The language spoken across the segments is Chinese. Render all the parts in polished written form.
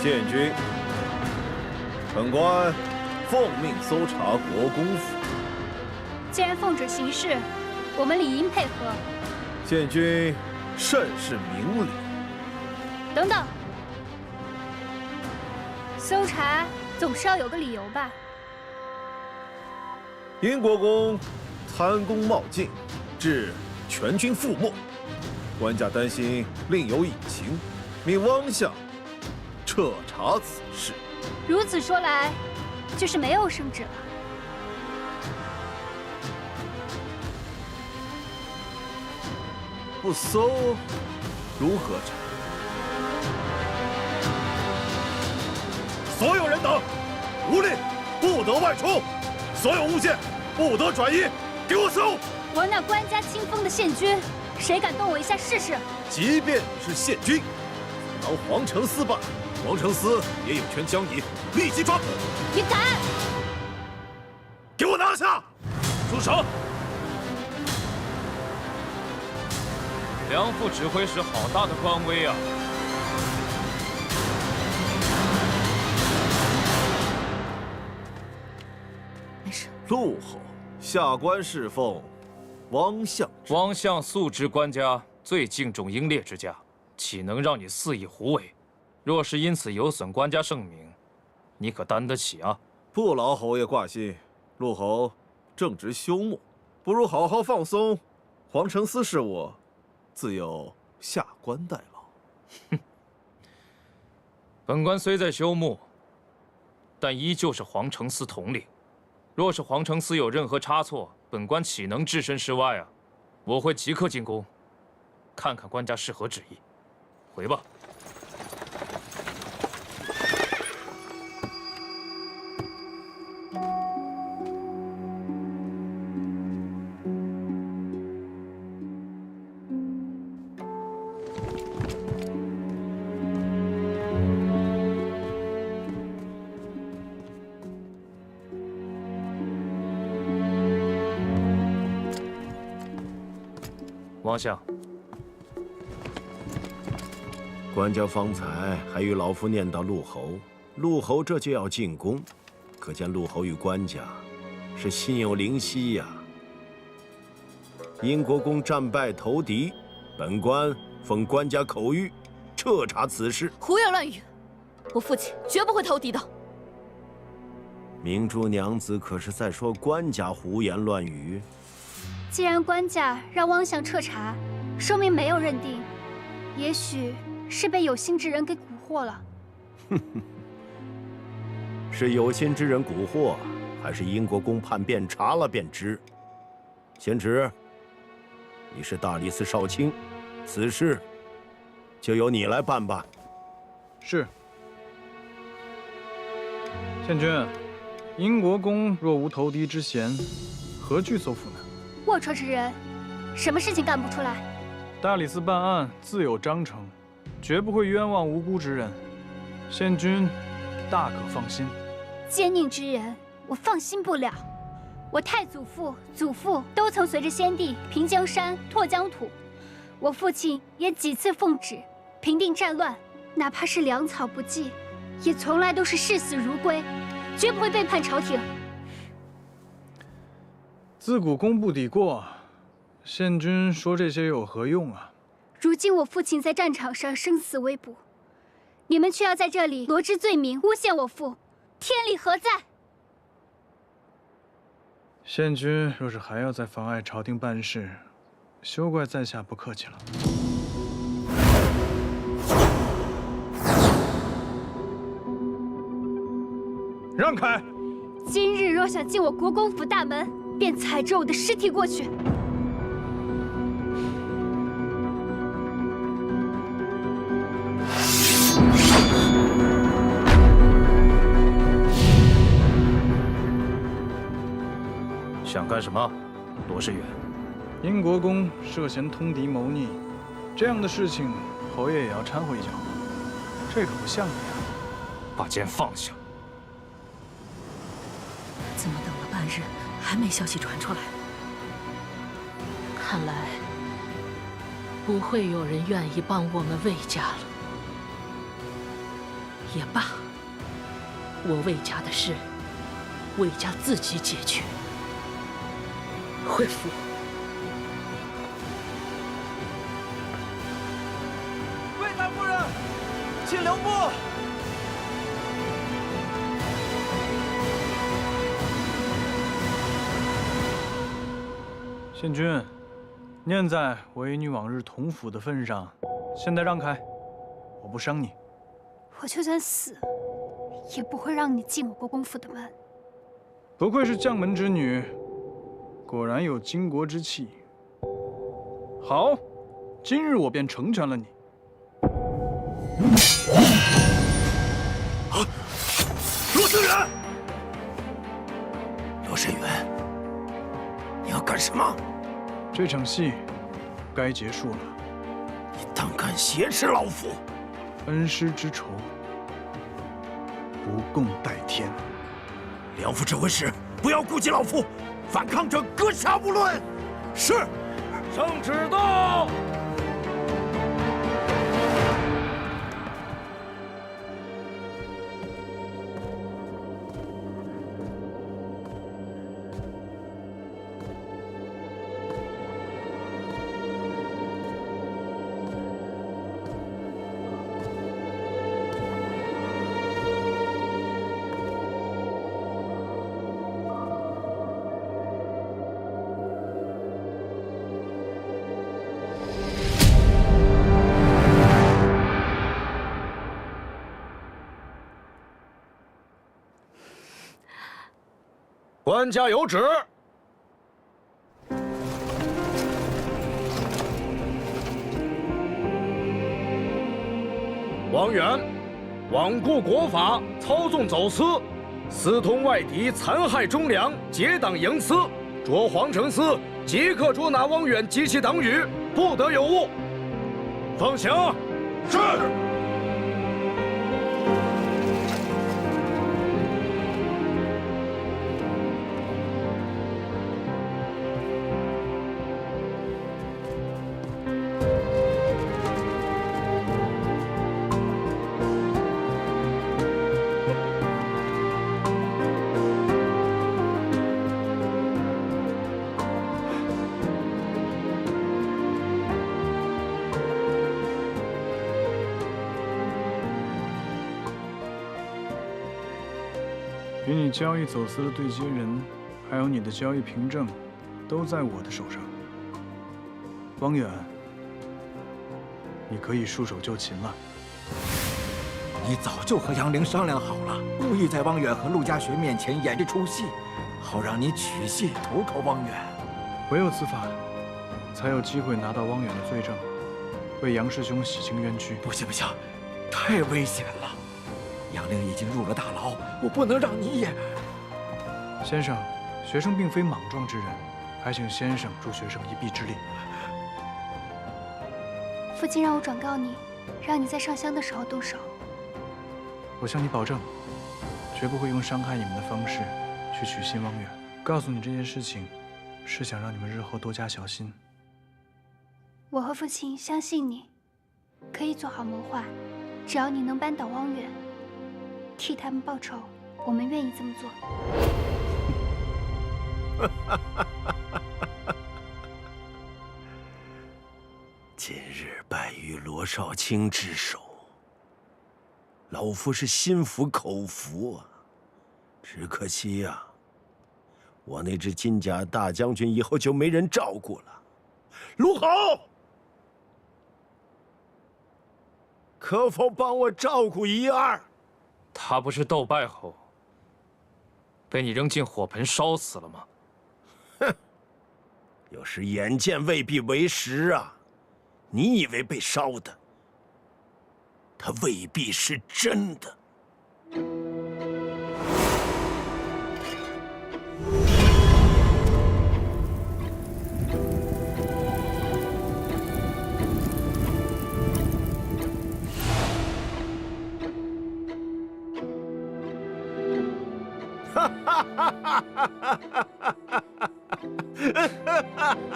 建军，本官奉命搜查国公府。既然奉旨行事，我们理应配合。建军甚是明理。等等，搜查总是要有个理由吧？殷国公贪功冒进，致全军覆没，官家担心另有隐情，命汪相彻查此事。如此说来，就是没有圣旨了。不搜，如何查？所有人等，无令不得外出，所有物件不得转移，给我搜！我那官家亲封的县君，谁敢动我一下试试？即便你是县君，当皇城司办，皇城司也有权将你立即抓捕。你敢？给我拿下！住手！梁副指挥使好大的官威啊！没事。陆侯，下官侍奉汪相。汪相素知官家最敬重英烈之家，岂能让你肆意胡为？若是因此有损官家盛名，你可担得起啊？不劳侯爷挂心，陆侯正值休沐，不如好好放松。皇城司事务，自有下官代劳。哼，本官虽在休沐，但依旧是皇城司统领。若是皇城司有任何差错，本官岂能置身事外啊？我会即刻进宫，看看官家是何旨意。回吧。汪相，官家方才还与老夫念叨陆侯，陆侯这就要进宫，可见陆侯与官家是心有灵犀呀。殷国公战败投敌，本官奉官家口谕，彻查此事。胡言乱语！我父亲绝不会投敌的。明珠娘子可是在说官家胡言乱语？既然官家让汪相彻查，说明没有认定，也许是被有心之人给蛊惑了。是有心之人蛊惑，还是殷国公叛变查了便知？贤侄，你是大理寺少卿，此事就由你来办吧。是。县君，殷国公若无投敌之嫌，何惧搜捕呢？龌龊之人，什么事情干不出来？大理寺办案自有章程，绝不会冤枉无辜之人。县君大可放心。奸佞之人，我放心不了。我太祖父、祖父都曾随着先帝平江山、拓疆土，我父亲也几次奉旨平定战乱，哪怕是粮草不济，也从来都是视死如归，绝不会背叛朝廷。自古功不抵过，县君说这些有何用啊？如今我父亲在战场上生死未卜，你们却要在这里罗织罪名，诬陷我父，天理何在？县君若是还要再妨碍朝廷办事，休怪在下不客气了。让开！今日若想进我国公府大门，便踩着我的尸体过去。想干什么，罗士远？殷国公涉嫌通敌谋逆，这样的事情，侯爷也要掺和一脚，这可不像你啊！把剑放下！怎么等了半日，还没消息传出来？看来不会有人愿意帮我们魏家了。也罢，我魏家的事，魏家自己解决。恢复。魏大夫人，请留步。宪君，念在我与你往日同府的份上，现在让开，我不伤你。我就算死，也不会让你进我国公府的门。不愧是将门之女，果然有巾帼之气。好，今日我便成全了你。罗思远，罗慎远，你要干什么？这场戏该结束了。你胆敢挟持老夫？恩师之仇，不共戴天。梁父这回事，不要顾及老夫，反抗者格杀勿论。是。圣旨到。官家有旨。王远罔顾国法，操纵走私，私通外敌，残害忠良，结党营私，着皇城司即刻捉拿汪远及其党羽，不得有误。奉行。是。与你交易走私的对接人，还有你的交易凭证，都在我的手上。汪远，你可以束手就擒了。你早就和杨凌商量好了，故意在汪远和陆家学面前演这出戏，好让你取戏投靠汪远。唯有此法，才有机会拿到汪远的罪证，为杨师兄洗清冤屈。不行不行，太危险了！杨凌已经入了大牢，我不能让你也……先生，学生并非莽撞之人，还请先生助学生一臂之力。父亲让我转告你，让你在上香的时候动手。我向你保证，绝不会用伤害你们的方式去取信汪远。告诉你这件事情，是想让你们日后多加小心。我和父亲相信你，可以做好谋划，只要你能扳倒汪远，替他们报仇，我们愿意这么做。今日败于罗少卿之手，老夫是心服口服啊。只可惜呀，我那只金甲大将军以后就没人照顾了。陆侯，可否帮我照顾一二？他不是斗败后被你扔进火盆烧死了吗？哼，有时眼见未必为实啊！你以为被烧的，他未必是真的。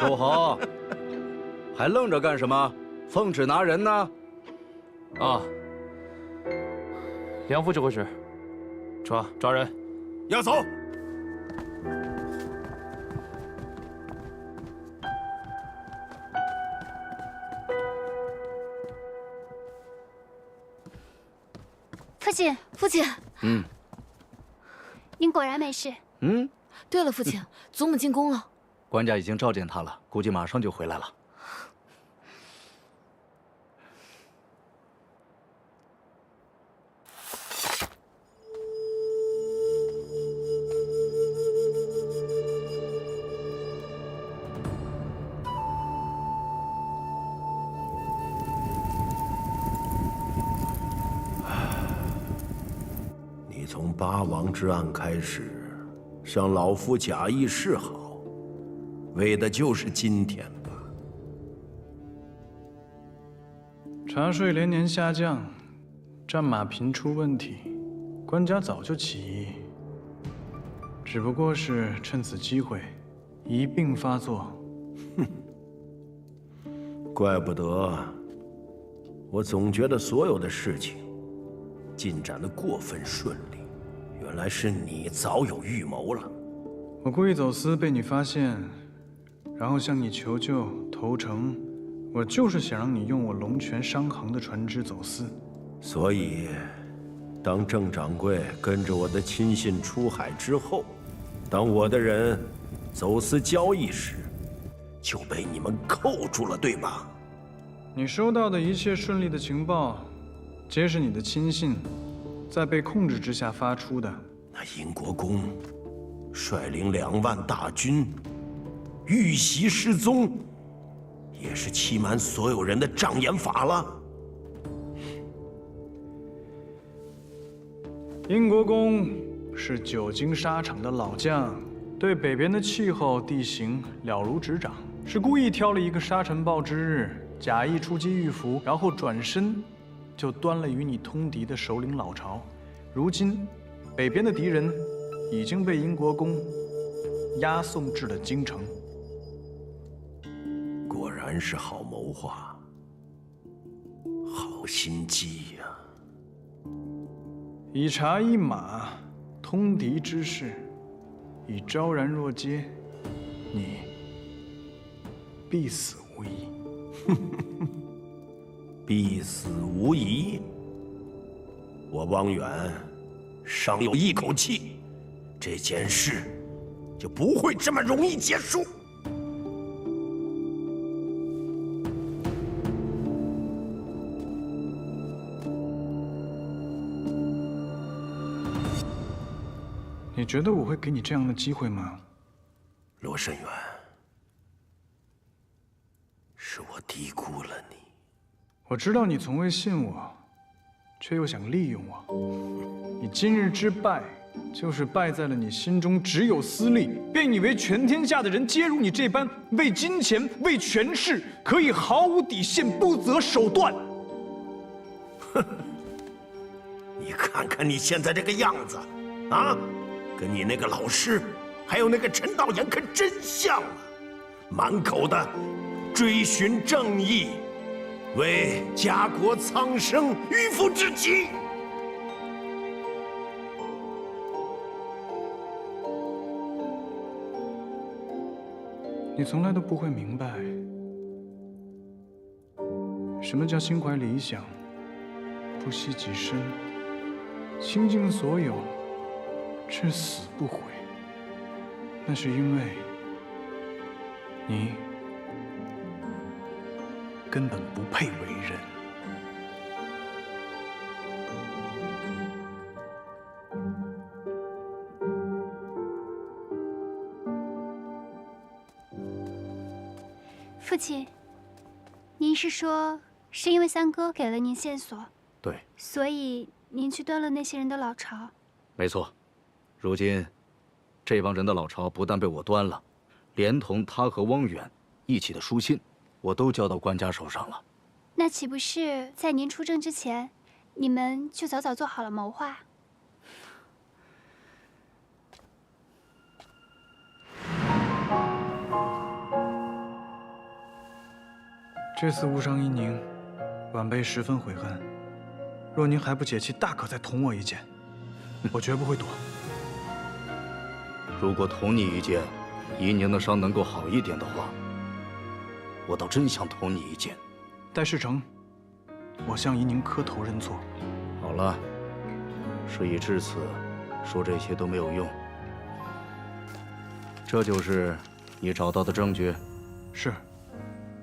陆侯，还愣着干什么？奉旨拿人呢？啊，梁副指挥使，抓人。要走。父亲，父亲。您果然没事。对了，父亲，祖母进宫了。官家已经召见她了，估计马上就回来了。你从八王之案开始，向老夫假意示好，为的就是今天吧？茶税连年下降，战马频出问题，官家早就起义，只不过是趁此机会一并发作。怪不得，我总觉得所有的事情进展得过分顺利，原来是你早有预谋了。我故意走私被你发现，然后向你求救投诚，我就是想让你用我龙泉商行的船只走私。所以，当郑掌柜跟着我的亲信出海之后，当我的人走私交易时，就被你们扣住了，对吧？你收到的一切顺利的情报，皆是你的亲信在被控制之下发出的。那英国公率领2万大军遇袭失踪，也是欺瞒所有人的障眼法了。英国公是久经沙场的老将，对北边的气候地形了如指掌，是故意挑了一个沙尘暴之日，假意出击玉符，然后转身就端了与你通敌的首领老巢。如今，北边的敌人已经被英国公押送至了京城。果然是好谋划，好心机呀！以茶一马，通敌之事，已昭然若揭，你必死无疑。必死无疑。我汪远尚有一口气，这件事就不会这么容易结束。你觉得我会给你这样的机会吗？罗慎远，是我低估了你。我知道你从未信我，却又想利用我。你今日之败，就是败在了你心中只有私利，便以为全天下的人皆如你这般为金钱、为权势，可以毫无底线、不择手段。哼！你看看你现在这个样子，啊，跟你那个老师，还有那个陈道言可真像啊！满口的追寻正义，为家国苍生迂腐至极。你从来都不会明白，什么叫心怀理想，不惜己身，倾尽所有，至死不悔。那是因为你根本不配为人。父亲，您是说是因为三哥给了您线索，对，所以您去端了那些人的老巢？没错。如今，这帮人的老巢不但被我端了，连同他和汪远一起的书信，我都交到官家手上了。那岂不是在您出征之前，你们就早早做好了谋划？这次误伤伊宁，晚辈十分悔恨。若您还不解气，大可再捅我一剑，我绝不会躲。如果捅你一剑，怡宁的伤能够好一点的话，我倒真想捅你一剑。待事成，我向怡宁磕头认错。好了，事已至此，说这些都没有用。这就是你找到的证据？是，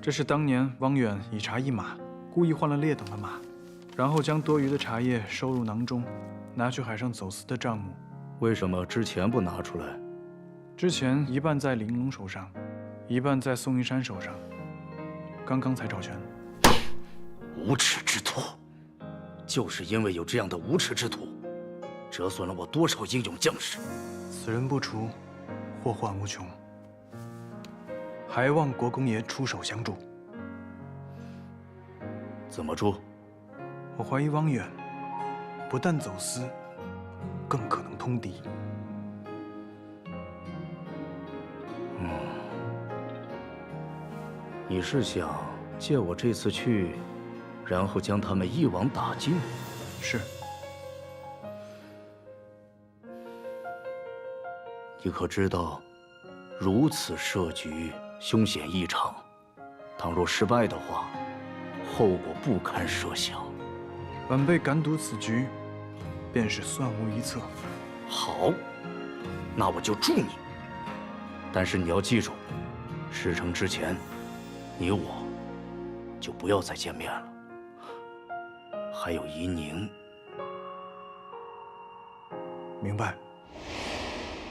这是当年汪远以茶一马，故意换了劣等的马，然后将多余的茶叶收入囊中，拿去海上走私的账目。为什么之前不拿出来？之前一半在玲珑手上，一半在宋一山手上，刚刚才找全。无耻之徒！就是因为有这样的无耻之徒，折损了我多少英勇将士！此人不除，祸患无穷，还望国公爷出手相助。怎么助？我怀疑汪远不但走私，更可能通敌。你是想借我这次去，然后将他们一网打尽？是。你可知道，如此设局凶险异常，倘若失败的话，后果不堪设想。晚辈敢赌此局，便是算无一策。好，那我就助你。但是你要记住，事成之前，你我就不要再见面了。还有怡宁。明白。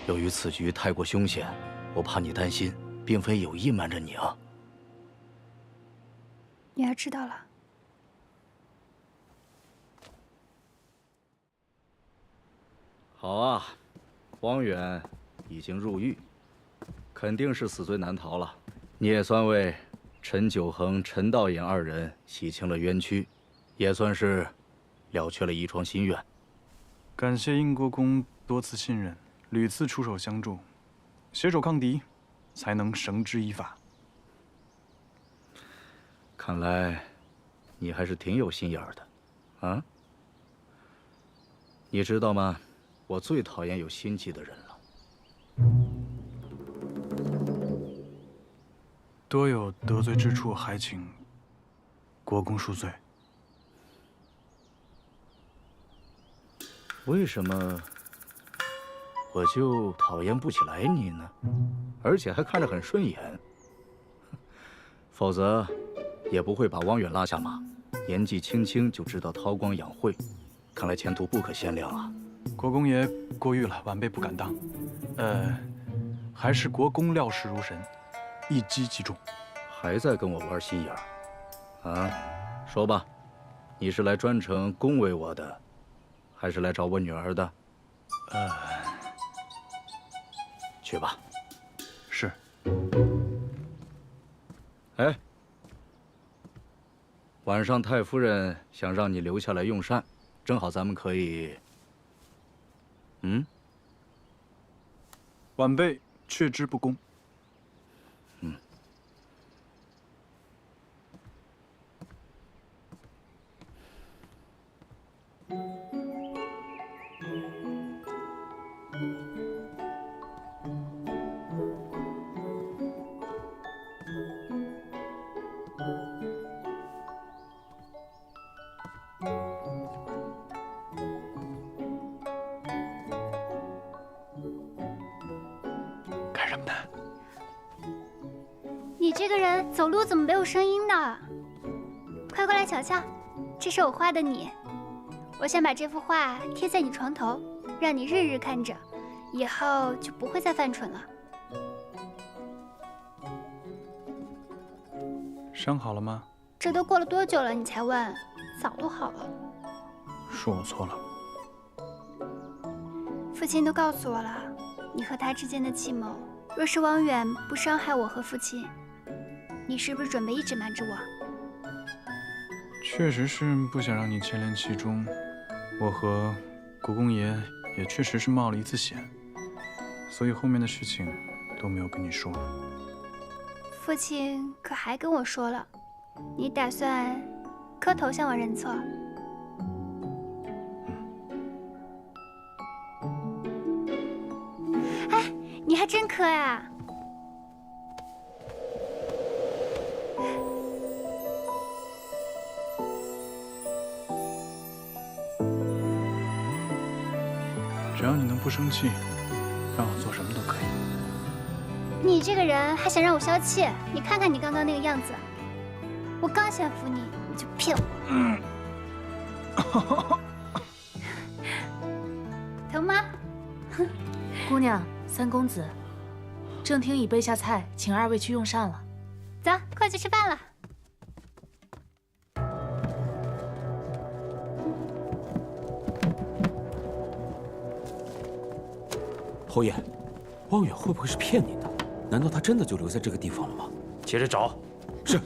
由于此局太过凶险，我怕你担心，并非有意瞒着你啊。女儿知道了。好啊，汪远已经入狱，肯定是死罪难逃了。你也算为陈九恒、陈道衍二人洗清了冤屈，也算是了却了一桩心愿。感谢英国公多次信任，屡次出手相助，携手抗敌，才能绳之以法。看来你还是挺有心眼儿的，啊？你知道吗？我最讨厌有心计的人了。多有得罪之处，还请国公恕罪。为什么我就讨厌不起来你呢？而且还看着很顺眼。否则，也不会把汪远拉下马。年纪轻轻就知道韬光养晦，看来前途不可限量啊！国公爷过誉了，晚辈不敢当。还是国公料事如神，一击即中。还在跟我玩心眼儿？啊，说吧，你是来专程恭维我的，还是来找我女儿的？去吧。是。哎，晚上太夫人想让你留下来用膳，正好咱们可以……晚辈却之不恭。干什么呢？你这个人走路怎么没有声音呢？快过来瞧瞧，这是我画的你。我想把这幅画贴在你床头，让你日日看着，以后就不会再犯蠢了。伤好了吗？这都过了多久了，你才问？早都好了。是我错了。父亲都告诉我了，你和他之间的计谋。若是汪远不伤害我和父亲，你是不是准备一直瞒着我？确实是不想让你牵连其中。我和国公爷也确实是冒了一次险，所以后面的事情都没有跟你说。父亲可还跟我说了，你打算磕头向我认错？还真磕呀！只要你能不生气，让我做什么都可以。你这个人还想让我消气？你看看你刚刚那个样子，我刚想扶你，你就骗我。疼吗？姑娘，三公子，正厅已备下菜，请二位去用膳了。走，快去吃饭了。侯爷，汪远会不会是骗您的？难道他真的就留在这个地方了吗？接着找。是。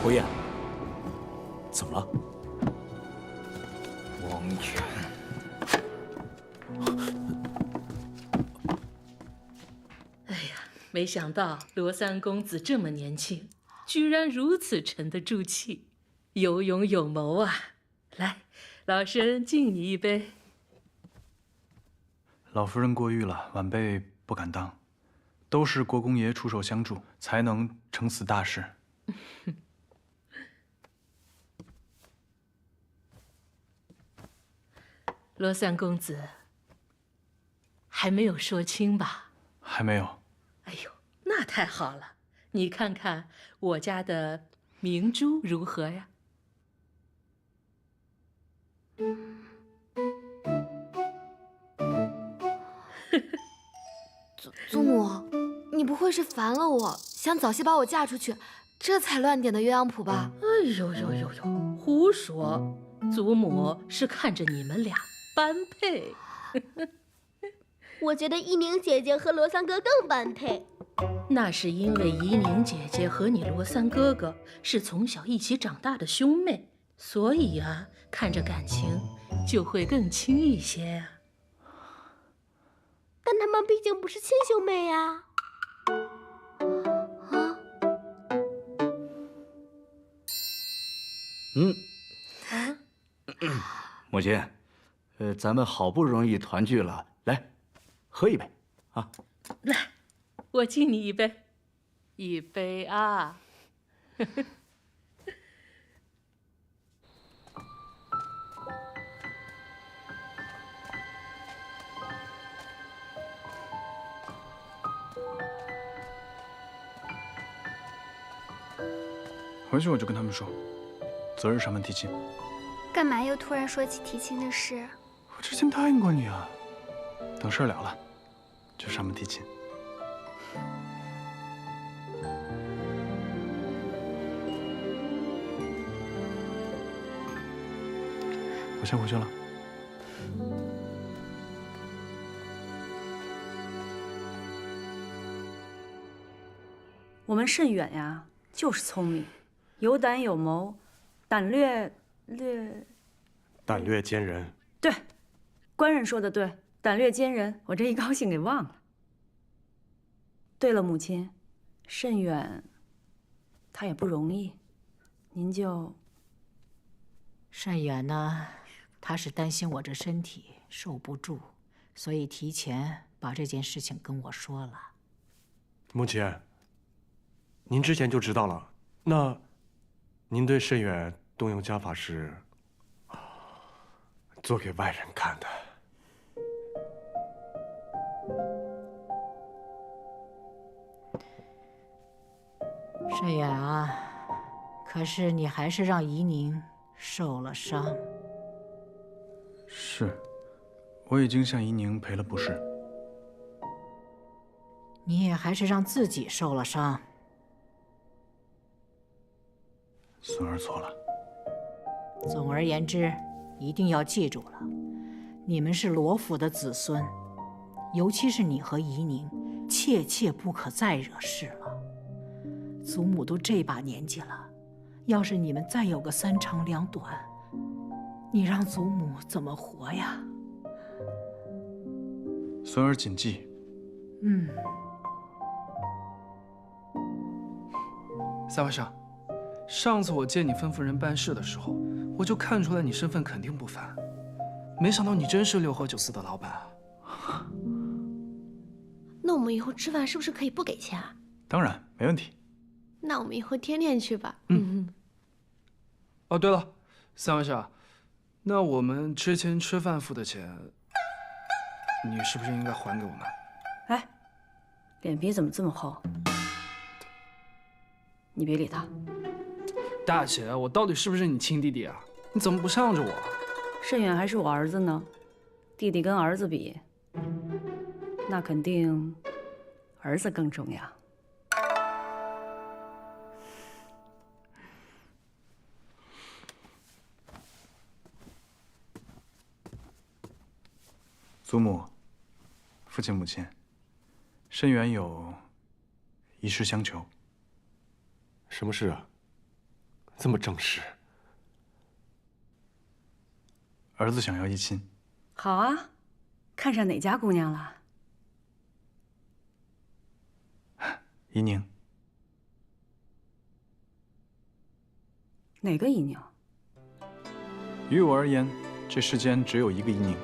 侯爷，怎么了？汪远，哎呀，没想到罗三公子这么年轻，居然如此沉得住气，有勇有谋啊！来，老身敬你一杯。老夫人过誉了，晚辈不敢当，都是国公爷出手相助，才能成此大事。罗三公子，还没有说清吧？还没有。哎呦，那太好了！你看看我家的明珠如何呀？祖母，你不会是烦了我，想早些把我嫁出去，这才乱点的鸳鸯谱吧？哎呦呦呦呦，胡说！祖母是看着你们俩般配。我觉得依宁姐姐和罗三哥更般配。那是因为依宁姐姐和你罗三哥哥是从小一起长大的兄妹，所以呀，看着感情就会更亲一些呀。但他们毕竟不是亲兄妹呀。母亲，咱们好不容易团聚了，来，喝一杯，啊！来，我敬你一杯，一杯啊！回去我就跟他们说，择日上门提亲。干嘛又突然说起提亲的事？我之前答应过你啊，等事儿了了，就上门提亲。我先回去了。我们慎远呀，就是聪明，有胆有谋，胆略奸人。对，官人说的对，胆略奸人。我这一高兴给忘了。对了，母亲，慎远，他也不容易，您就……慎远呢，他是担心我这身体受不住，所以提前把这件事情跟我说了。母亲，您之前就知道了，那您对慎远动用家法是做给外人看的。慎远啊，可是你还是让怡宁受了伤。是，我已经向怡宁赔了不是。你也还是让自己受了伤。孙儿错了。总而言之，一定要记住了，你们是罗府的子孙，尤其是你和怡宁，切切不可再惹事了。祖母都这把年纪了，要是你们再有个三长两短，你让祖母怎么活呀？孙儿谨记。三位少，上次我见你吩咐人办事的时候，我就看出来你身份肯定不凡，没想到你真是六合酒肆的老板啊！那我们以后吃饭是不是可以不给钱啊？当然没问题。那我们以后天天去吧。哦，对了，三位少，那我们之前吃饭付的钱，你是不是应该还给我们？哎，脸皮怎么这么厚？你别理他。大姐，我到底是不是你亲弟弟啊？你怎么不向着我？慎远还是我儿子呢，弟弟跟儿子比，那肯定儿子更重要。祖母、父亲、母亲，慎远有一事相求。什么事啊？这么正式。儿子想要一亲。好啊，看上哪家姑娘了？怡宁。哪个怡宁？于我而言，这世间只有一个怡宁。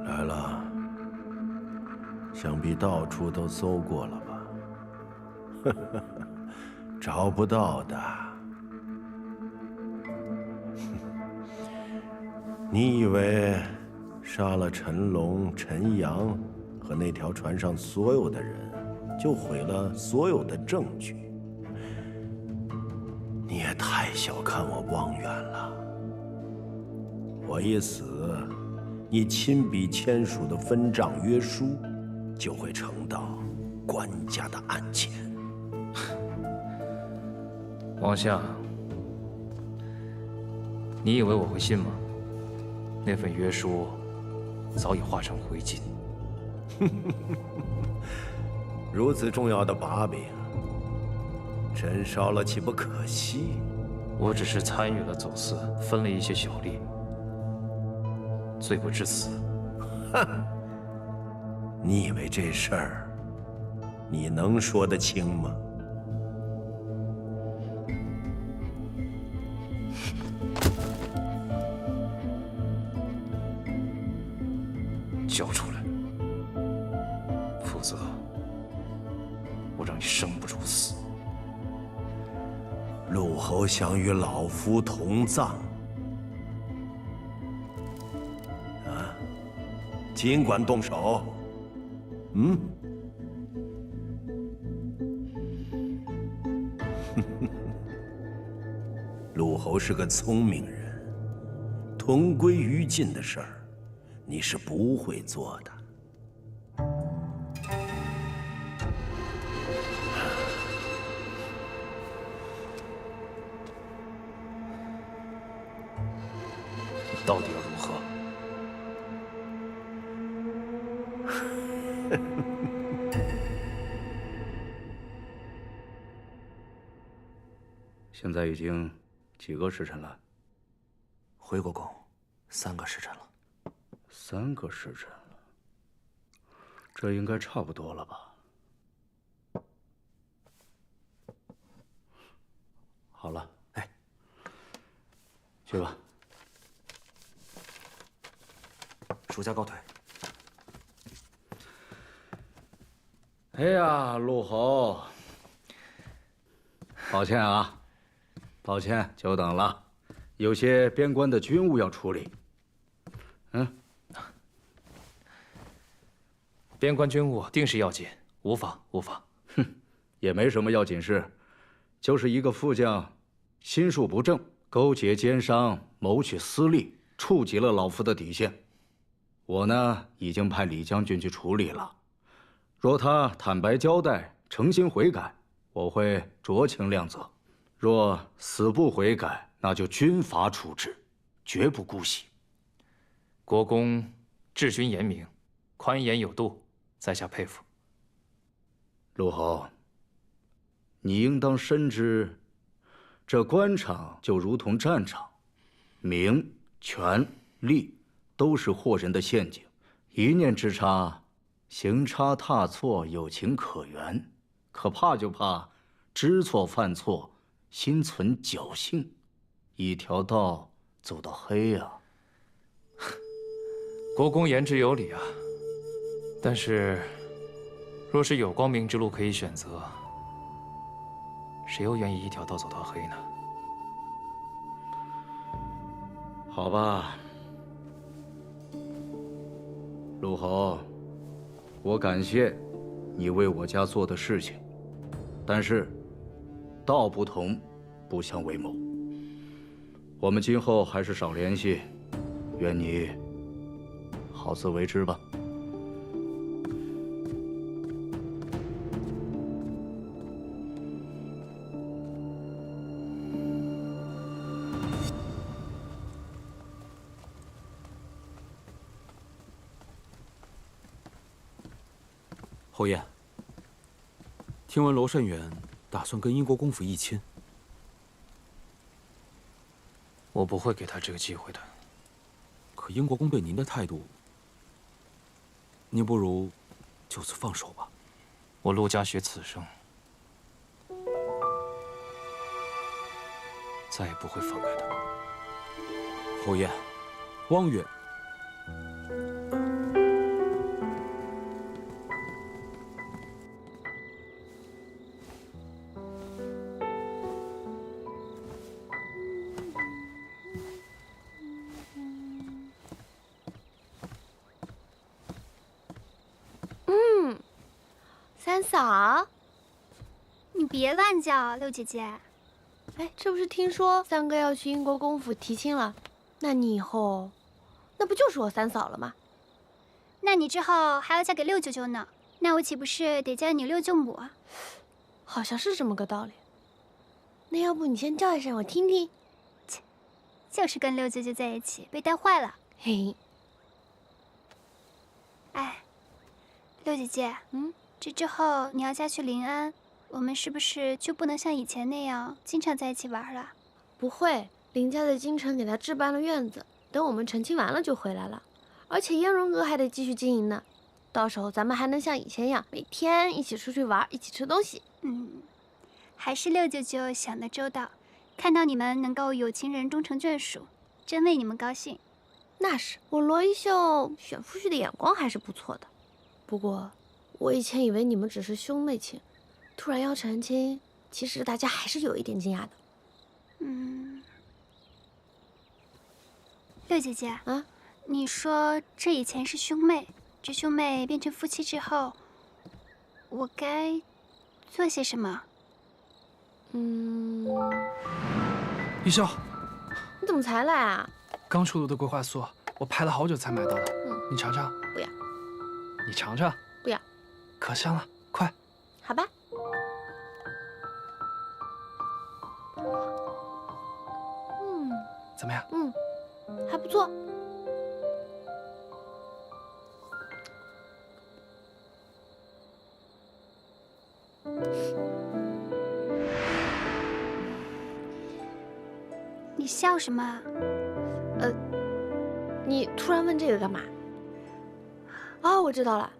来了，想必到处都搜过了吧？呵呵，找不到的。你以为杀了陈龙、陈阳和那条船上所有的人，就毁了所有的证据？你也太小看我汪远了。我一死，你亲笔签署的分账约书就会呈到官家的案前。王相，你以为我会信吗？那份约书早已化成灰烬。如此重要的把柄，真烧了岂不可惜？我只是参与了走私，分了一些小利，罪不至死。哼！你以为这事儿你能说得清吗？交出来，否则我让你生不如死。陆侯想与老夫同葬，啊，尽管动手。陆侯是个聪明人，同归于尽的事儿，你是不会做的。你到底要如何？现在已经几个时辰了？回国公，3个时辰了。3个时辰了，这应该差不多了吧？好了，哎，去吧。属下告退。哎呀，陆侯，抱歉啊，抱歉，久等了，有些边关的军务要处理。边关军务定是要紧，无妨无妨。也没什么要紧事，就是一个副将心术不正，勾结奸商，谋取私利，触及了老夫的底线。我呢，已经派李将军去处理了。若他坦白交代，诚心悔改，我会酌情量责；若死不悔改，那就军法处置，绝不姑息。国公治军严明，宽严有度，在下佩服。陆侯，你应当深知，这官场就如同战场，名、权、利都是祸人的陷阱，一念之差，行差踏错有情可原，可怕就怕知错犯错，心存侥幸，一条道走到黑呀。国公言之有理啊，但是，若是有光明之路可以选择，谁又愿意一条道走到黑呢？好吧，陆侯，我感谢你为我家做的事情，但是道不同，不相为谋。我们今后还是少联系，愿你好自为之吧。侯爷，听闻罗慎远打算跟英国公府议亲，我不会给他这个机会的。可英国公对您的态度，您不如就此放手吧。我陆家学此生，再也不会放开他。侯爷，汪远。三嫂，你别乱叫，六姐姐。哎，这不是听说三哥要去英国公府提亲了？那你以后，那不就是我三嫂了吗？那你之后还要嫁给六舅舅呢，那我岂不是得叫你六舅母啊？好像是这么个道理。那要不你先叫一声我听听。切，就是跟六舅舅在一起被带坏了。嘿，哎，六姐姐，这之后你要嫁去临安，我们是不是就不能像以前那样经常在一起玩了？不会，林家在京城给他置办了院子，等我们成亲完了就回来了。而且燕荣阁还得继续经营呢，到时候咱们还能像以前一样，每天一起出去玩，一起吃东西。还是六舅舅想得周到，看到你们能够有情人终成眷属，真为你们高兴。那是，我罗一秀选夫婿的眼光还是不错的。不过，我以前以为你们只是兄妹情，突然要成亲，其实大家还是有一点惊讶的。六姐姐啊，你说这以前是兄妹，这兄妹变成夫妻之后，我该做些什么？一笑，你怎么才来啊？刚出炉的桂花酥，我排了好久才买到的。你尝尝。不要。你尝尝。不要。可香了，快。好吧。怎么样？还不错。你笑什么？你突然问这个干嘛？哦，我知道了，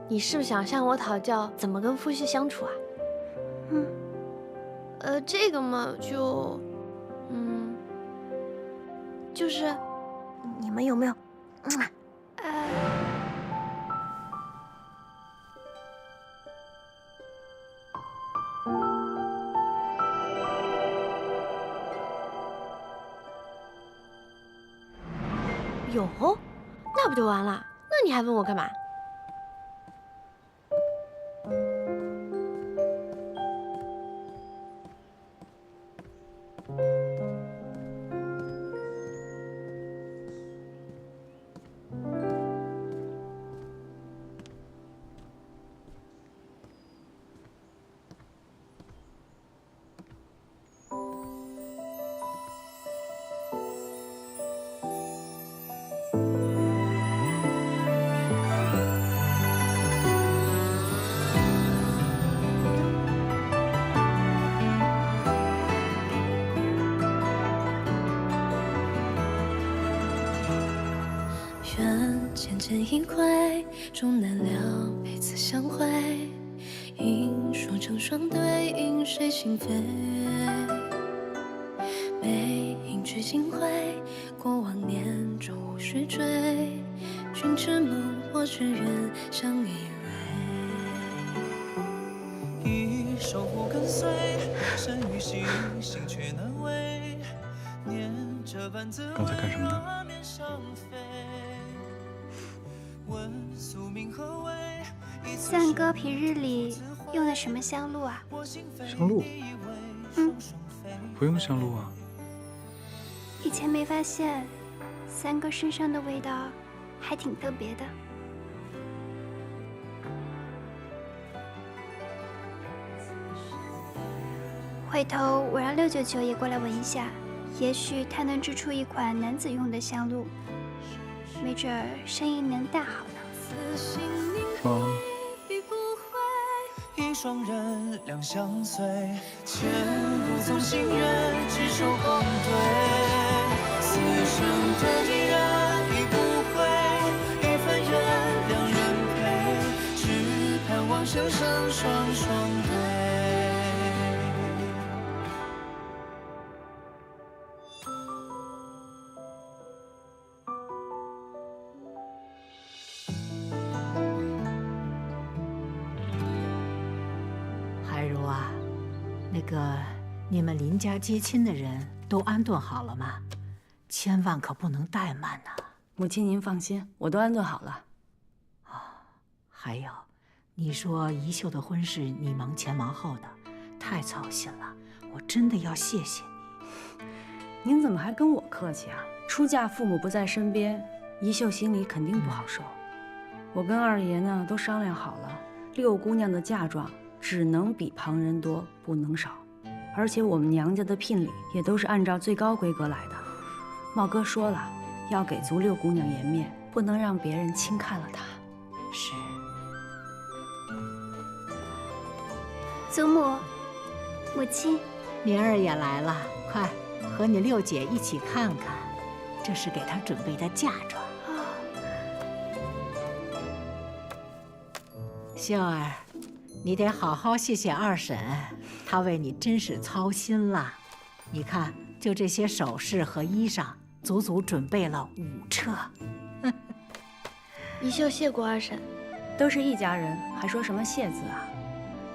你是不是想向我讨教怎么跟夫婿相处啊？这个嘛，就是你们有没有？有，那不就完了？那你还问我干嘛？见一回，终难料彼此相会。应说成双对，应谁心扉？背影聚尽灰，过往年中无需追。君知梦，我只愿相依偎。一守护跟随，身与心，心却难违。念这般滋味，刚才干什么呢？三哥平日里用的什么香露啊？香露？不用香露啊。以前没发现，三哥身上的味道还挺特别的。回头我让699也过来闻一下，也许他能制出一款男子用的香露，没准儿生意能大好呢。吗？一双人两相随，千古纵心愿，执手共对。此生的一人已不悔，一份缘两人陪，只盼望生生双双对。你们林家接亲的人都安顿好了吗？千万可不能怠慢呐！母亲您放心，我都安顿好了。还有，你说宜秀的婚事你忙前忙后的，太操心了，我真的要谢谢你。您怎么还跟我客气啊？出嫁父母不在身边，宜秀心里肯定不好受。我跟二爷呢都商量好了，六姑娘的嫁妆只能比旁人多，不能少。而且我们娘家的聘礼也都是按照最高规格来的。茂哥说了，要给足六姑娘颜面，不能让别人轻看了她。是。祖母、母亲，明儿也来了，快和你六姐一起看看，这是给她准备的嫁妆。秀儿，你得好好谢谢二婶，她为你真是操心了。你看，就这些首饰和衣裳，足足准备了5车。宜秀谢过二婶，都是一家人，还说什么谢字啊？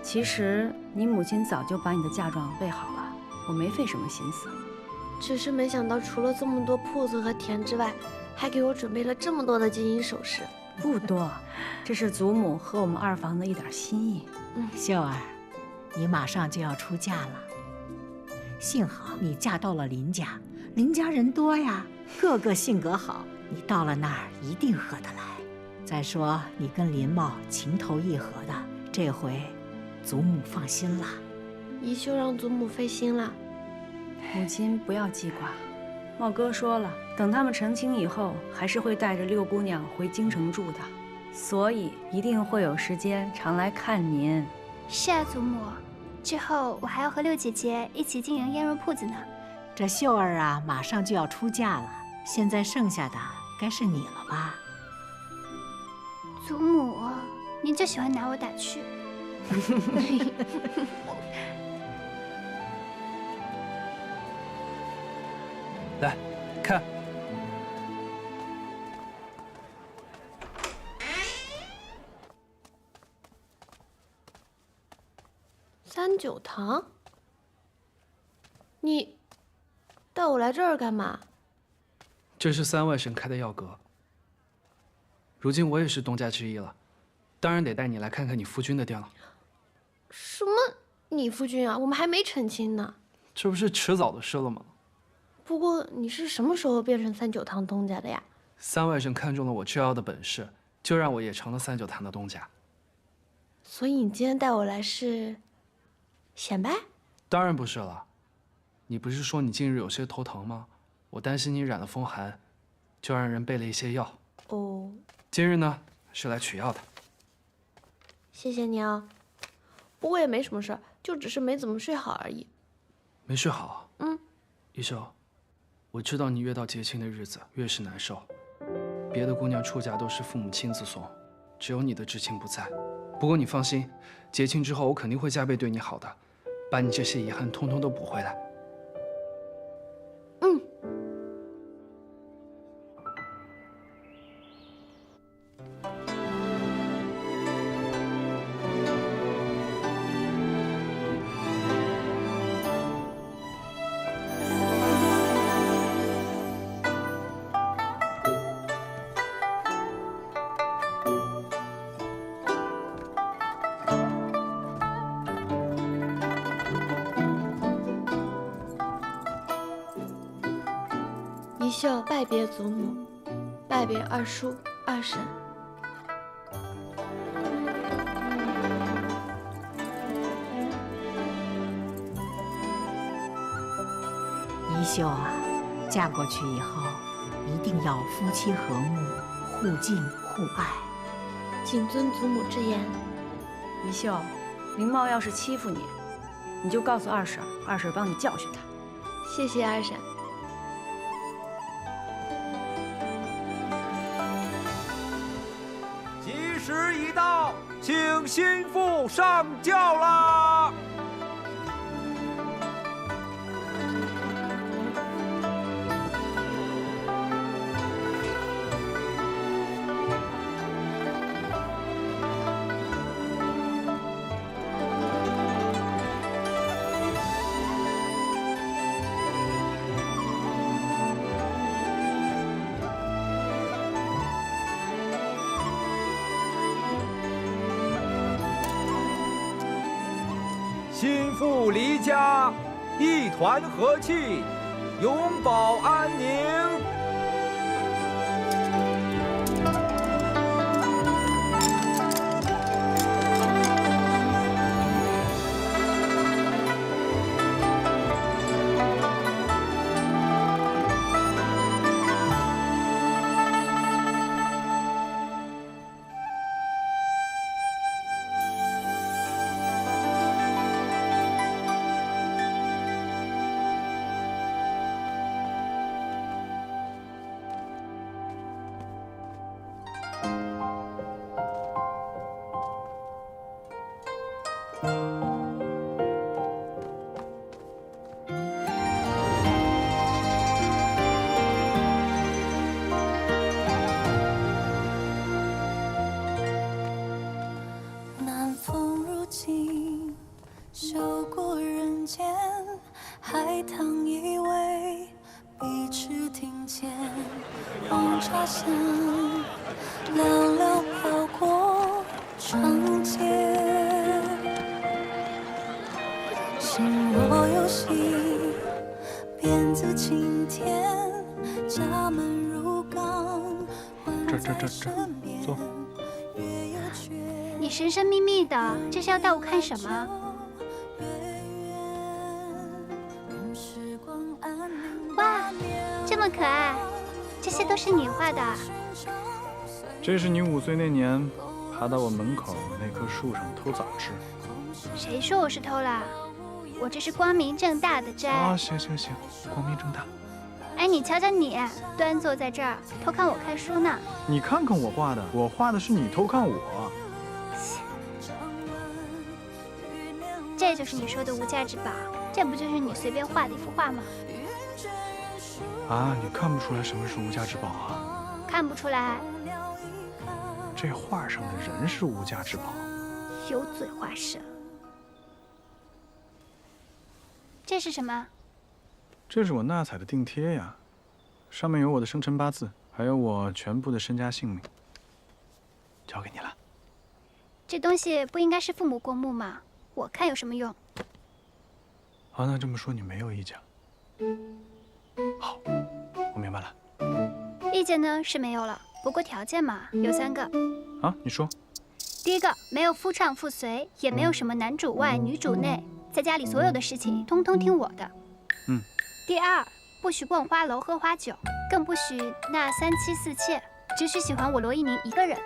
其实你母亲早就把你的嫁妆备好了，我没费什么心思。只是没想到，除了这么多铺子和田之外，还给我准备了这么多的金银首饰。不多，这是祖母和我们二房的一点心意。秀儿，你马上就要出嫁了，幸好你嫁到了林家，林家人多呀，个个性格好，你到了那儿一定合得来。再说你跟林茂情投意合的，这回祖母放心了。宜秀让祖母费心了，母亲不要记挂。茂哥说了，等他们成亲以后，还是会带着六姑娘回京城住的，所以一定会有时间常来看您。是啊，祖母，之后我还要和六姐姐一起经营腌肉铺子呢。这秀儿啊，马上就要出嫁了，现在剩下的该是你了吧？祖母，您就喜欢拿我打趣。来，看。三九堂，你带我来这儿干嘛？这是三外甥开的药阁。如今我也是东家之一了，当然得带你来看看你夫君的店了。什么你夫君啊？我们还没成亲呢。这不是迟早的事了吗？不过你是什么时候变成三九堂东家的呀？三外甥看中了我制药的本事，就让我也成了三九堂的东家。所以你今天带我来是显摆？当然不是了。你不是说你近日有些头疼吗？我担心你染了风寒，就让人备了一些药。哦。今日呢，是来取药的。谢谢你啊。不过也没什么事儿，就只是没怎么睡好而已。没睡好？嗯。宜秀，我知道你越到结亲的日子越是难受，别的姑娘出嫁都是父母亲自送，只有你的至亲不在。不过你放心，结亲之后我肯定会加倍对你好的，把你这些遗憾通通都补回来。宜秀拜别祖母，拜别二叔、二婶。宜秀啊，嫁过去以后，一定要夫妻和睦，互敬互爱。谨遵祖母之言。宜秀，林茂要是欺负你，你就告诉二婶，二婶帮你教训他。谢谢二婶。吉时已到，请新妇上轿啦！新妇离家，一团和气，永保安宁。南风如镜，嗅过人间，海棠依偎，彼池庭前，黄茶香，凉凉飘过长街。心若有希，鞭子轻添，家门如钢，这，坐。你神神秘秘的，这是要带我看什么？哇，这么可爱，这些都是你画的？这是你5岁那年爬到我门口那棵树上偷枣吃。谁说我是偷啦？我这是光明正大的摘。啊，行，光明正大。哎，你瞧瞧你，端坐在这儿偷看我看书呢。你看看我画的，我画的是你偷看我。这就是你说的无价之宝，这不就是你随便画的一幅画吗？啊，你看不出来什么是无价之宝啊？看不出来。这画上的人是无价之宝。油嘴滑舌。这是什么？这是我纳采的定贴呀，上面有我的生辰八字，还有我全部的身家性命。交给你了。这东西不应该是父母过目吗？我看有什么用？好，那这么说你没有意见？好，我明白了。意见呢是没有了，不过条件嘛有3个。啊，你说。第一个，没有夫唱妇随，也没有什么男主外女主内，在家里所有的事情通通听我的。第二，不许逛花楼喝花酒，更不许纳3妻4妾，只许喜欢我罗一宁一个人。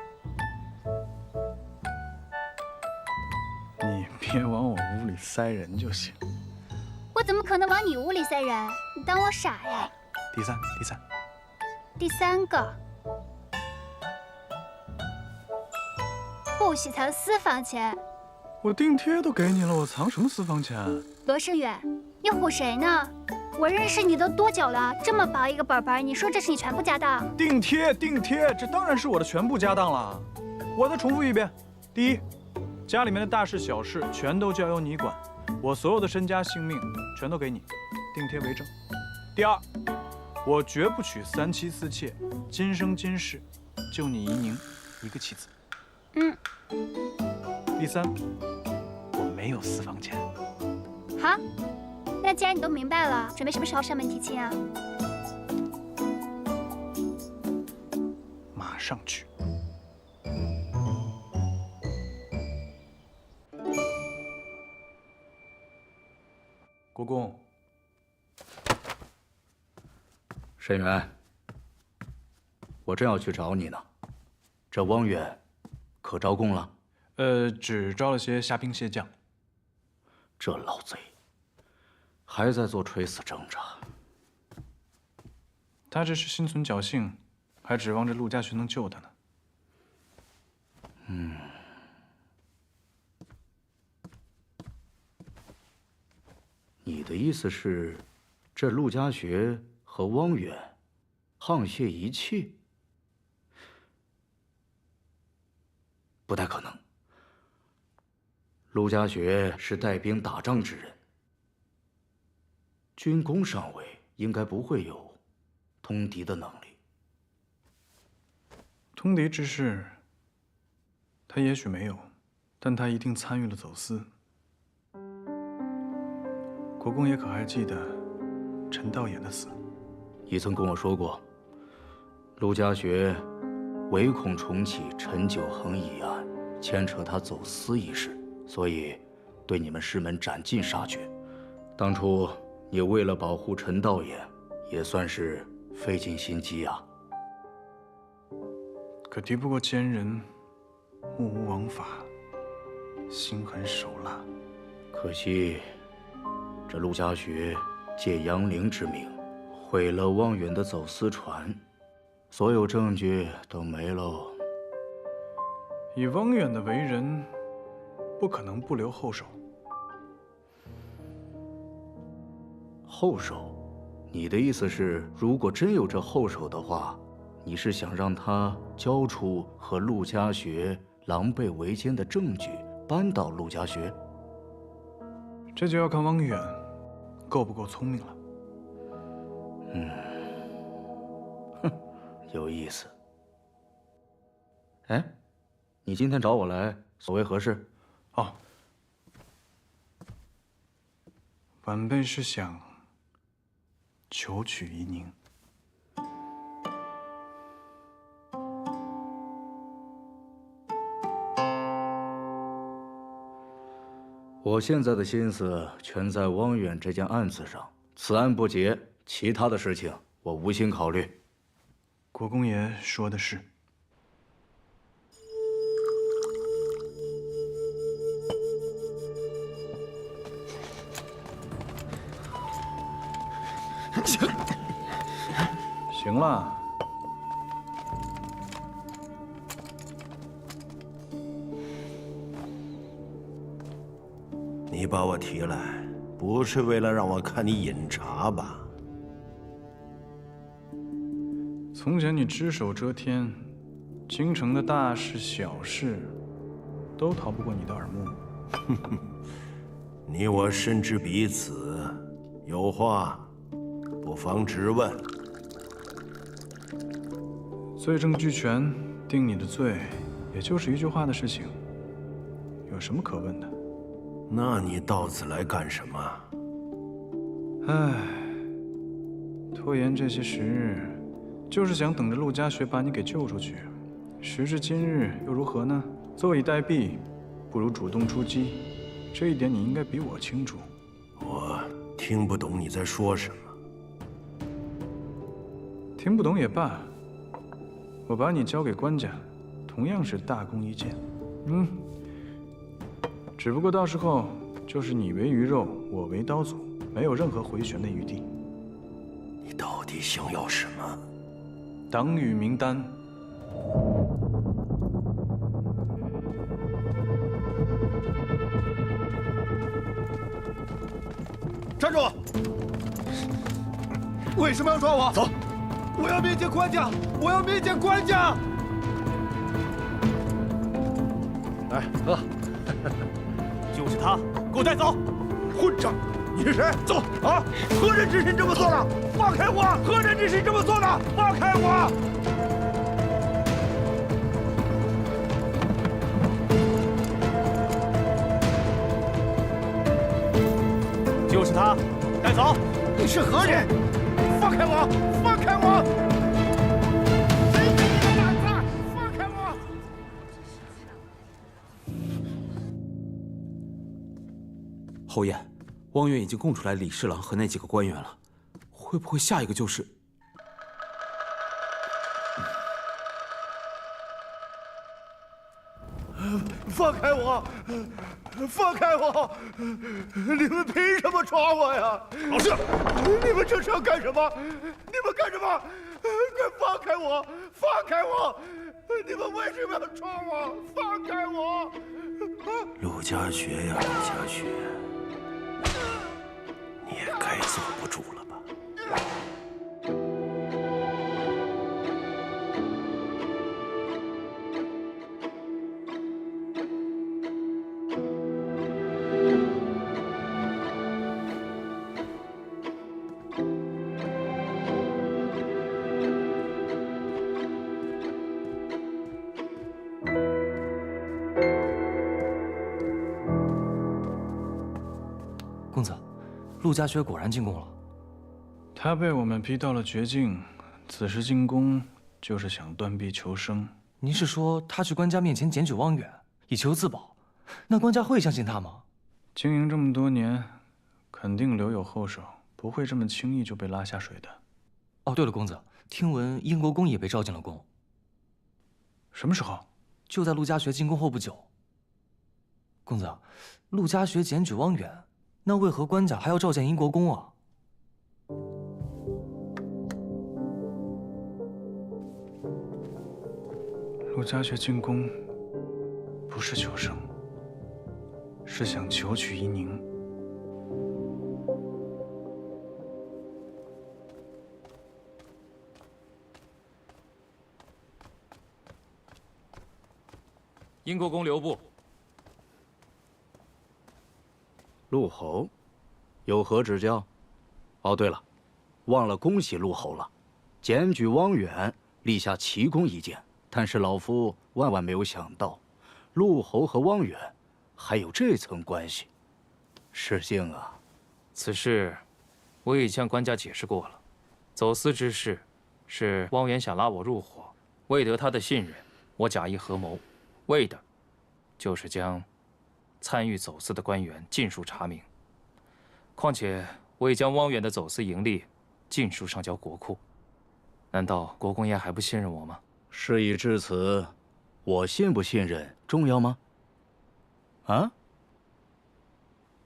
你别往我屋里塞人就行。我怎么可能往你屋里塞人？你当我傻呀？第三。第3个，不许藏私房钱。我订贴都给你了，我藏什么私房钱？罗胜远，你唬谁呢？我认识你都多久了？这么薄一个本本，你说这是你全部家当？订贴，这当然是我的全部家当了。我再重复一遍：第一，家里面的大事小事全都交由你管，我所有的身家性命全都给你，订贴为证。第二，我绝不娶3妻4妾，今生今世就你怡宁一个妻子。第三，我没有私房钱。好，那既然你都明白了，准备什么时候上门提亲啊？马上去。国公，沈远，我正要去找你呢。这汪远可招供了？只招了些虾兵蟹将。这老贼还在做垂死挣扎。他这是心存侥幸，还指望着陆家学能救他呢。你的意思是，这陆家学和汪远沆瀣一气？不太可能。陆家学是带兵打仗之人，军功上位，应该不会有通敌的能力。通敌之事，他也许没有，但他一定参与了走私。国公也可还记得陈道衍的死？你曾跟我说过，陆家学唯恐重启陈九衡一案，牵扯他走私一事，所以对你们师门斩尽杀绝。当初你为了保护陈道衍，也算是费尽心机啊。可敌不过奸人，目无王法，心狠手辣。可惜，这陆家学借杨凌之名，毁了汪远的走私船，所有证据都没喽。以汪远的为人，不可能不留后手。后手？你的意思是，如果真有这后手的话，你是想让他交出和陆家学狼狈为奸的证据，扳倒陆家学？这就要看汪远够不够聪明了。有意思。哎，你今天找我来，所为何事？哦，晚辈是想求娶怡宁。我现在的心思全在汪远这件案子上，此案不结，其他的事情我无心考虑。国公爷说的是。行了。你把我提来，不是为了让我看你饮茶吧？从前你只手遮天，京城的大事小事，都逃不过你的耳目。你我深知彼此，有话不妨直问。罪证俱全，定你的罪，也就是一句话的事情，有什么可问的？那你到此来干什么？唉，拖延这些时日，就是想等着陆家学把你给救出去。时至今日，又如何呢？坐以待毙，不如主动出击。这一点你应该比我清楚。我听不懂你在说什么。听不懂也罢，我把你交给官家，同样是大功一件。只不过到时候就是你为鱼肉，我为刀俎，没有任何回旋的余地。你到底想要什么？党羽名单。站住！为什么要抓我？走！我要面见官家！我要面见官家！来，喝。就是他，给我带走！混账！你是谁？走！啊！何人指使你这么做的？放开我！何人指使你这么做的？放开我！就是他，带走！你是何人？放开我！放开我！谁给你的胆子？放开我！侯爷，汪远已经供出来李侍郎和那几个官员了，会不会下一个就是？放开我！放开我！你们凭什么抓我呀？老实！你们这是要干什么？你们干什么？快放开我！放开我！你们为什么要抓我？放开我！陆家学呀，陆家学，你也该坐不住了吧？公子，陆家学果然进宫了。他被我们逼到了绝境，此时进宫就是想断臂求生。您是说他去官家面前检举汪远，以求自保？那官家会相信他吗？经营这么多年，肯定留有后手，不会这么轻易就被拉下水的。哦，对了，公子，听闻英国公也被召进了宫。什么时候？就在陆家学进宫后不久。公子，陆家学检举汪远，那为何官家还要召见英国公啊？陆家学进宫，不是求生，是想求取夷宁。英国公留步。陆侯，有何指教？哦，对了，忘了恭喜陆侯了，检举汪远，立下奇功一件。但是老夫万万没有想到，陆侯和汪远还有这层关系。失敬啊！此事我已向官家解释过了，走私之事是汪远想拉我入伙，为得他的信任，我假意合谋，为的就是将参与走私的官员尽数查明。况且我已将汪远的走私盈利尽数上交国库，难道国公爷还不信任我吗？事已至此，我信不信任重要吗？啊？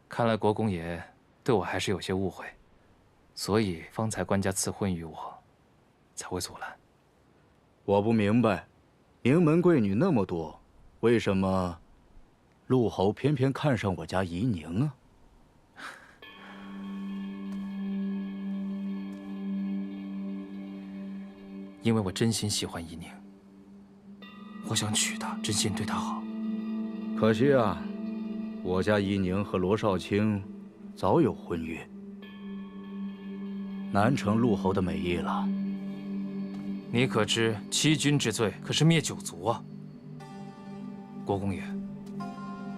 看来国公爷对我还是有些误会，所以方才官家赐婚于我，才会阻拦。我不明白，名门贵女那么多，为什么陆侯偏偏看上我家夷宁啊？因为我真心喜欢夷宁，我想娶她，真心对她好。可惜啊，我家夷宁和罗少卿早有婚约，难成陆侯的美意了。你可知欺君之罪可是灭九族啊？国公爷，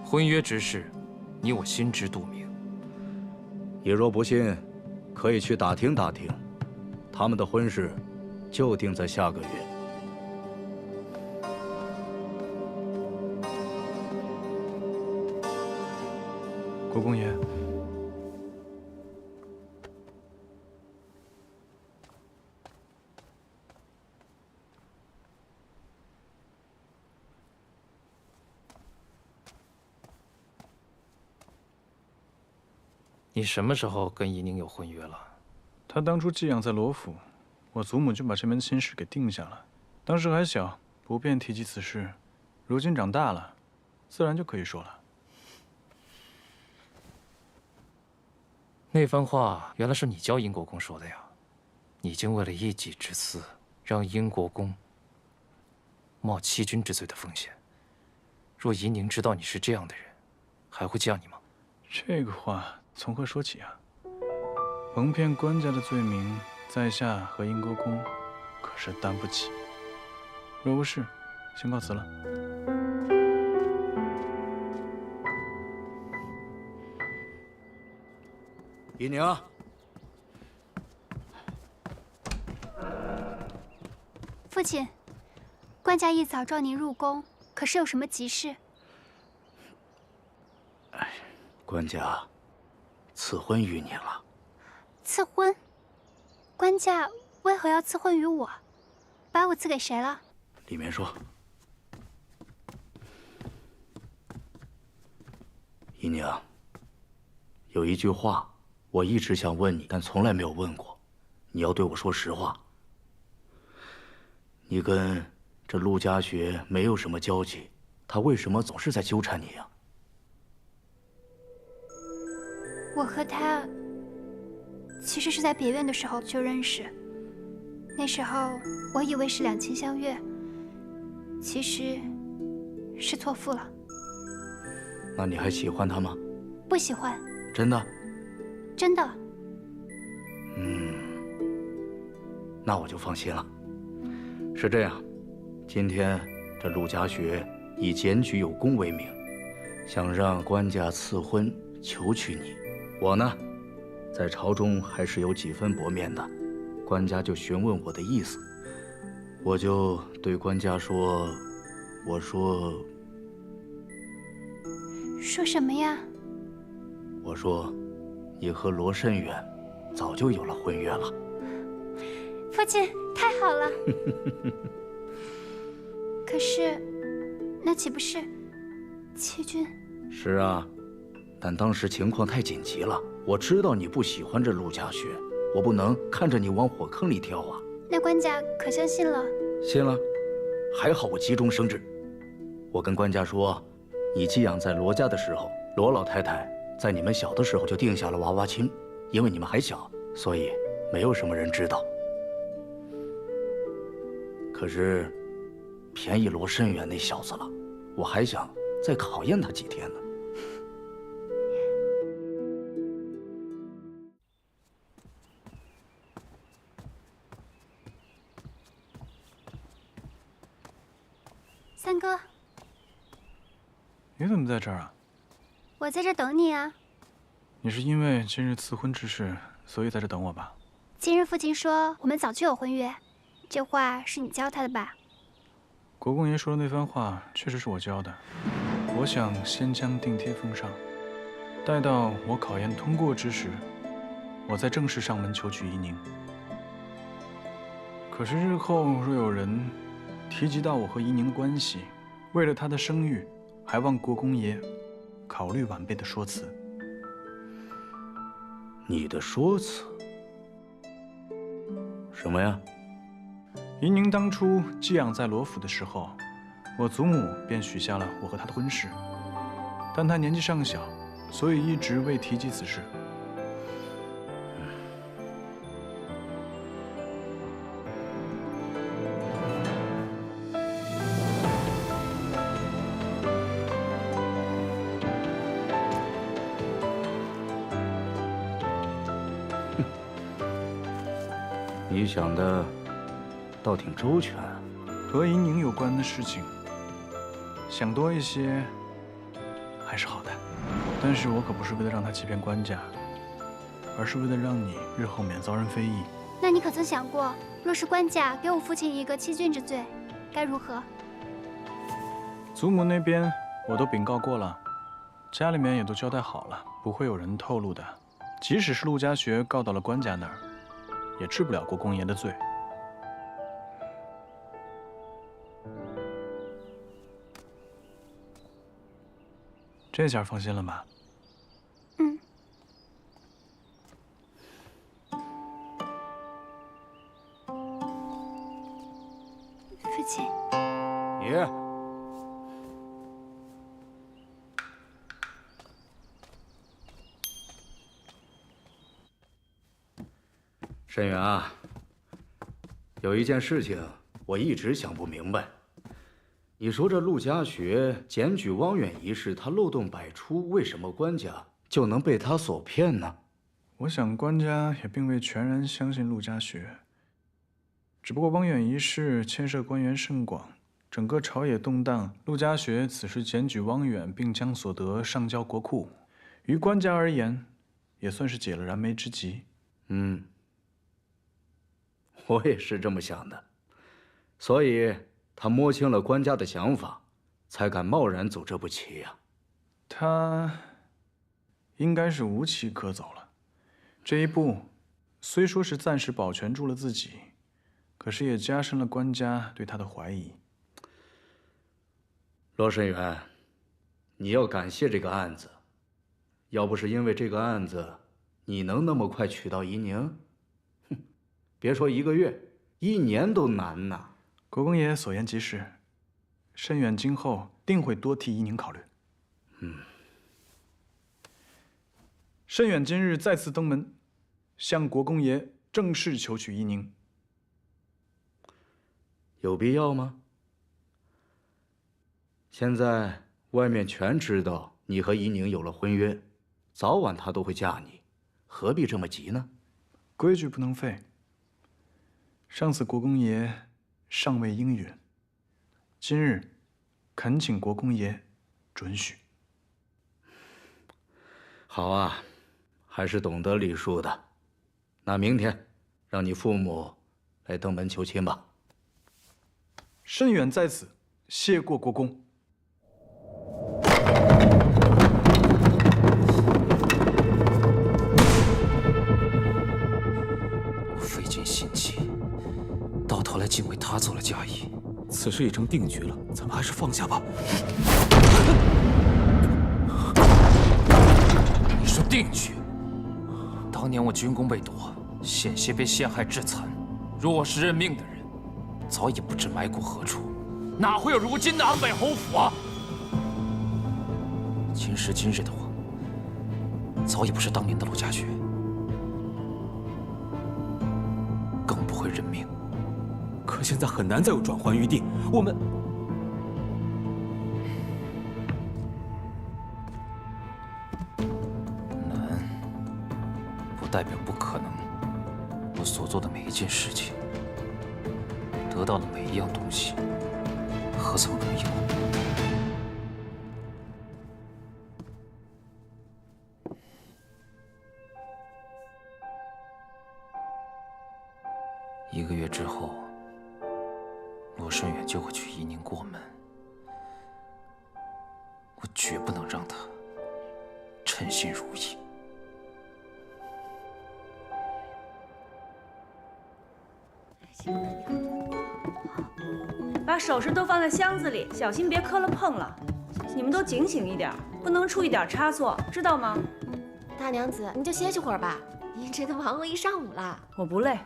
婚约之事，你我心知肚明。你若不信，可以去打听打听，他们的婚事就定在下个月。国公爷，你什么时候跟夷宁有婚约了？他当初寄养在罗府，我祖母就把这门亲事给定下了。当时还小，不便提及此事，如今长大了，自然就可以说了。那番话原来是你教英国公说的呀！你竟为了一己之私，让英国公冒欺君之罪的风险。若夷宁知道你是这样的人，还会降你吗？这个话从何说起啊？蒙骗官家的罪名，在下和英国公可是担不起。若无事，先告辞了。夷宁，父亲，官家一早召您入宫，可是有什么急事？官家赐婚于你了。赐婚？官家为何要赐婚于我？把我赐给谁了？里面说。姨娘，有一句话我一直想问你，但从来没有问过，你要对我说实话。你跟这陆家学没有什么交集，他为什么总是在纠缠你呀？我和他其实是在别院的时候就认识，那时候我以为是两情相悦，其实是错付了。那你还喜欢他吗？不喜欢。真的？真的。那我就放心了。是这样，今天这陆家学以检举有功为名，想让官家赐婚求娶你。我呢，在朝中还是有几分薄面的，官家就询问我的意思，我就对官家说，我说什么呀？我说，你和罗慎远早就有了婚约了。父亲，太好了。可是，那岂不是欺君？是啊，但当时情况太紧急了。我知道你不喜欢这陆家学，我不能看着你往火坑里跳啊。那官家可相信了？信了，还好我急中生智。我跟官家说，你寄养在罗家的时候，罗老太太在你们小的时候就定下了娃娃亲，因为你们还小，所以没有什么人知道。可是，便宜罗慎远那小子了，我还想再考验他几天呢。三哥，你怎么在这儿啊？我在这等你啊。你是因为今日赐婚之事，所以在这等我吧？今日父亲说我们早就有婚约，这话是你教他的吧？国公爷说的那番话确实是我教的。我想先将定帖封上，待到我考验通过之时，我再正式上门求娶夷宁。可是日后若有人提及到我和夷宁的关系，为了他的声誉，还望国公爷考虑晚辈的说辞。你的说辞？什么呀？夷宁当初寄养在罗府的时候，我祖母便许下了我和他的婚事，但他年纪尚小，所以一直未提及此事。你想的倒挺周全。和夷宁有关的事情，想多一些还是好的。但是我可不是为了让他欺骗官家，而是为了让你日后免遭人非议。那你可曾想过，若是官家给我父亲一个欺君之罪，该如何？祖母那边我都禀告过了，家里面也都交代好了，不会有人透露的。即使是陆家学告到了官家那儿，也治不了国公爷的罪。这下放心了吧？嗯。父亲。爷。申远啊，有一件事情我一直想不明白。你说这陆家学检举汪远一事，他漏洞百出，为什么官家就能被他所骗呢？我想官家也并未全然相信陆家学，只不过汪远一事牵涉官员甚广，整个朝野动荡，陆家学此时检举汪远，并将所得上交国库，于官家而言，也算是解了燃眉之急。我也是这么想的，所以他摸清了官家的想法，才敢贸然走这步棋呀。他应该是无棋可走了。这一步虽说是暂时保全住了自己，可是也加深了官家对他的怀疑。罗申远，你要感谢这个案子，要不是因为这个案子，你能那么快娶到怡宁？哼，别说1个月，1年都难呐。国公爷所言极是，申远今后定会多替怡宁考虑。申远今日再次登门，向国公爷正式求娶怡宁。有必要吗？现在外面全知道你和怡宁有了婚约，早晚她都会嫁你，何必这么急呢？规矩不能废。上次国公爷尚未应允，今日恳请国公爷准许。好啊，还是懂得礼数的。那明天让你父母来登门求亲吧。申远在此谢过国公。我费尽心机，到头来竟为他做了嫁衣。此事已成定局了，咱们还是放下吧。你说定局？当年我军功被夺，险些被陷害致残，若我是认命的人，早已不知埋骨何处，哪会有如今的安北侯府啊！今时今日的我，早已不是当年的陆家学，更不会认命。可现在很难再有转圜余地，我们难，不代表不可能。我所做的每一件事情，得到的每一样东西，何曾容易过？1个月之后，罗申远就会去怡宁过门，我绝不能让他称心如意。把首饰都放在箱子里，小心别磕了碰了。你们都警醒一点，不能出一点差错，知道吗？大娘子，您就歇息会儿吧，您这都忙活1上午了。我不累。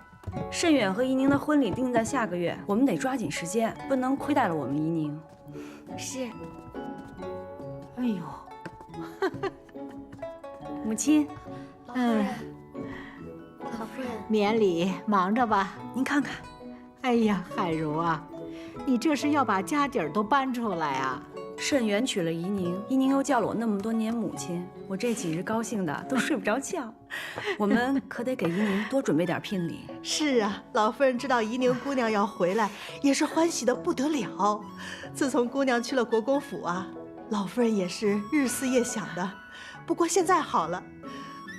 申远和怡宁的婚礼定在下个月，我们得抓紧时间，不能亏待了我们怡宁。是。哎呦，母亲，老夫人，免礼，忙着吧。您看看，哎呀，海茹啊，你这是要把家底儿都搬出来啊？申远娶了怡宁，怡宁又叫了我那么多年母亲，我这几日高兴的都睡不着觉。我们可得给怡宁多准备点聘礼。是啊，老夫人知道怡宁姑娘要回来，也是欢喜的不得了。自从姑娘去了国公府啊，老夫人也是日思夜想的。不过现在好了，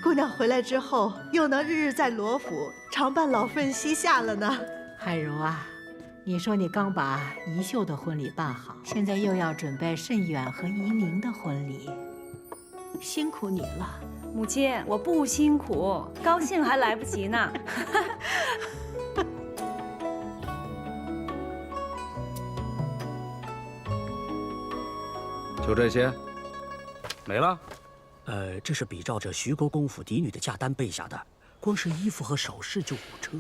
姑娘回来之后，又能日日在罗府常伴老夫人膝下了呢。海茹啊，你说你刚把宜秀的婚礼办好，现在又要准备慎远和怡宁的婚礼，辛苦你了。母亲，我不辛苦，高兴还来不及呢。就这些，没了。这是比照着徐国公府嫡女的嫁单备下的，光是衣服和首饰就5车。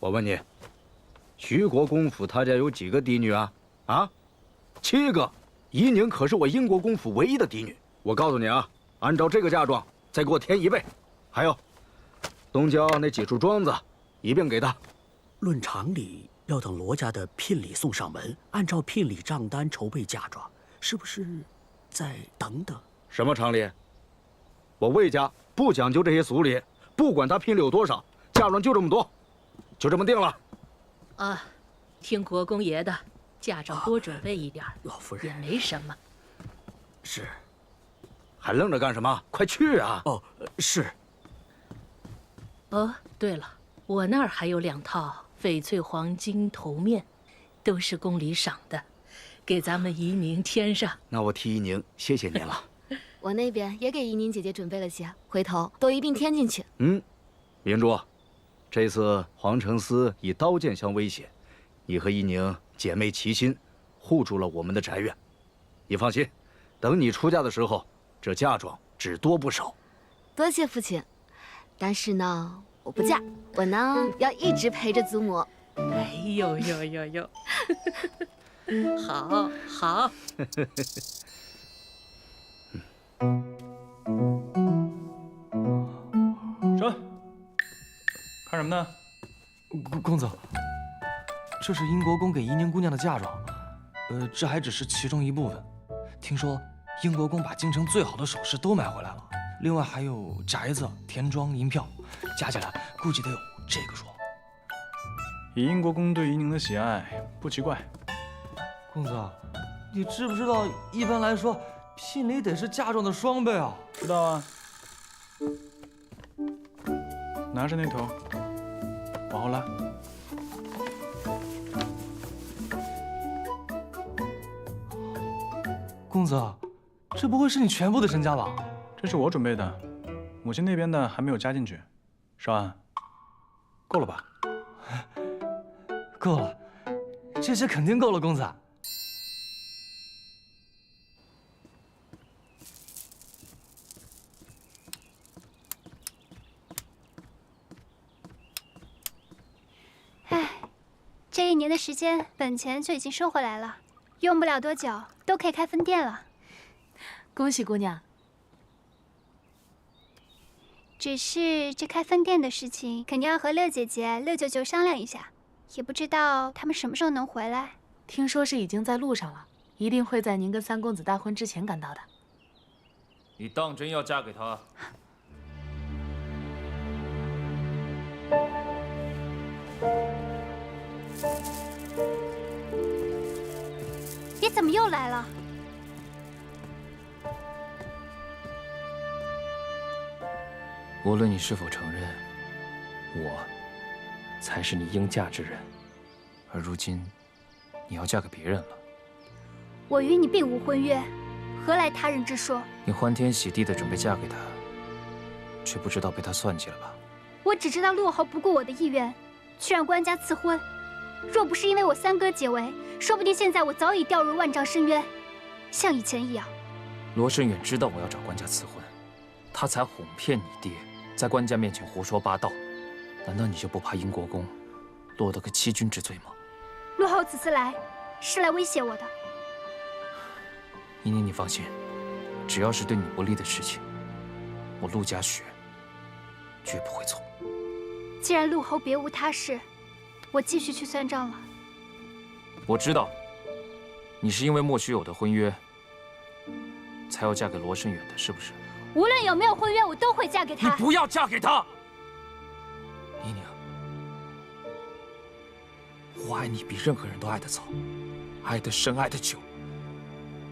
我问你，徐国公府他家有几个嫡女啊？啊，7个。怡宁可是我英国公府唯一的嫡女。我告诉你啊，按照这个嫁妆，再给我添1倍。还有，东郊那几处庄子一并给他。论常理，要等罗家的聘礼送上门，按照聘礼账单筹备嫁妆，是不是再等等？什么常理？我魏家不讲究这些俗礼，不管他聘礼有多少，嫁妆就这么多，就这么定了。啊，听国公爷的，嫁妆多准备一点，老夫人也没什么。是。还愣着干什么？快去啊！哦，是。哦，对了，我那儿还有2套翡翠黄金头面，都是宫里赏的，给咱们怡宁添上。那我替怡宁谢谢您了。我那边也给怡宁姐姐准备了些，回头都一并添进去。明珠，这次黄承思以刀剑相威胁，你和怡宁姐妹齐心，护住了我们的宅院。你放心，等你出嫁的时候，这嫁妆只多不少。多谢父亲，但是呢，我不嫁，我呢要一直陪着祖母。哎呦呦呦呦，好，好。说，看什么呢？公子，这是英国公给怡宁姑娘的嫁妆，这还只是其中一部分。听说英国公把京城最好的首饰都买回来了，另外还有宅子、田庄、银票，加起来估计得有这个数。以英国公对怡宁的喜爱，不奇怪。公子，你知不知道，一般来说，聘礼得是嫁妆的双倍啊？知道啊。拿着那头，往后拉。公子，这不会是你全部的身家吧？这是我准备的，母亲那边的还没有加进去。少安，够了吧？够了，这些肯定够了，公子。唉，这1年的时间，本钱就已经收回来了，用不了多久都可以开分店了。恭喜姑娘。只是这开分店的事情，肯定要和六姐姐、六舅舅商量一下，也不知道他们什么时候能回来。听说是已经在路上了，一定会在您跟三公子大婚之前赶到的。你当真要嫁给他？你怎么又来了？无论你是否承认，我才是你应嫁之人，而如今你要嫁给别人了。我与你并无婚约，何来他人之说？你欢天喜地的准备嫁给他，却不知道被他算计了吧？我只知道陆侯不顾我的意愿，去让官家赐婚。若不是因为我三哥解围，说不定现在我早已掉入万丈深渊，像以前一样。罗慎远知道我要找官家赐婚，他才哄骗你爹，在官家面前胡说八道。难道你就不怕英国公落得个欺君之罪吗？陆侯此次来，是来威胁我的。依宁，你放心，只要是对你不利的事情，我陆家雪绝不会从。既然陆侯别无他事，我继续去算账了。我知道，你是因为莫须有的婚约，才要嫁给罗慎远的，是不是？无论有没有婚约，我都会嫁给他。你不要嫁给他，依宁。我爱你比任何人都爱得早，爱得深，爱得久。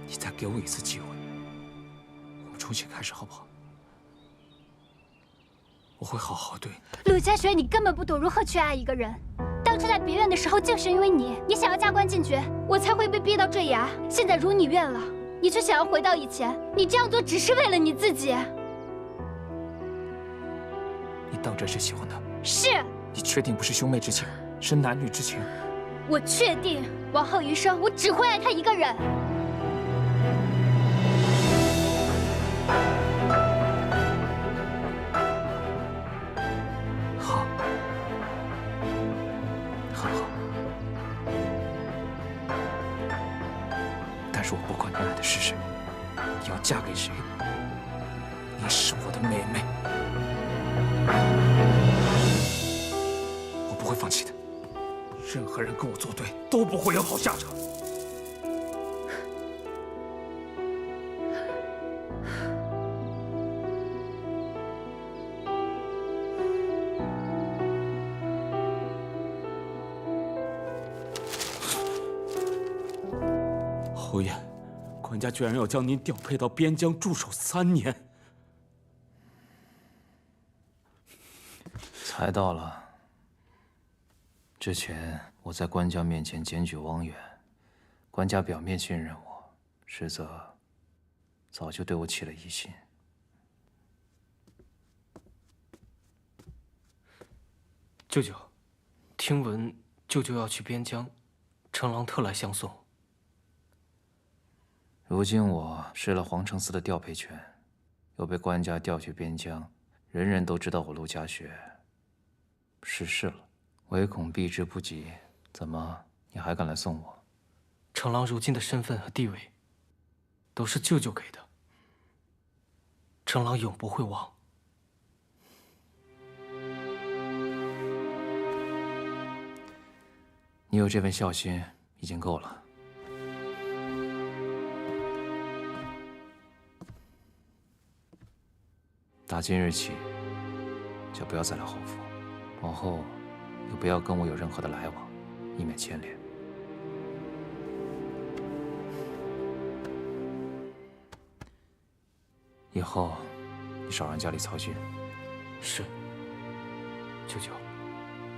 你再给我一次机会，我们重新开始，好不好？我会好好对你。陆家雪，你根本不懂如何去爱一个人。当初在别院的时候，就是因为你想要加官进爵，我才会被逼到坠崖。现在如你愿了，你却想要回到以前。你这样做只是为了你自己。你当真是喜欢他？是。你确定不是兄妹之情，是男女之情？我确定，往后余生，我只会爱他一个人。好，很好。但是我不管你爱的是谁，你要嫁给谁，你是我的妹妹。任何人跟我作对都不会有好下场。侯爷，官家居然要将您调配到边疆驻守3年。猜到了。之前我在官家面前检举汪远，官家表面信任我，实则早就对我起了疑心。舅舅，听闻舅舅要去边疆，程郎特来相送。如今我失了皇城司的调配权，又被官家调去边疆，人人都知道我陆家学逝世了，唯恐避之不及。怎么，你还敢来送我？程郎如今的身份和地位，都是舅舅给的，程郎永不会忘。你有这份孝心已经够了。打今日起，就不要再来侯府，往后又不要跟我有任何的来往，以免牵连。以后你少让家里操心。是。舅舅，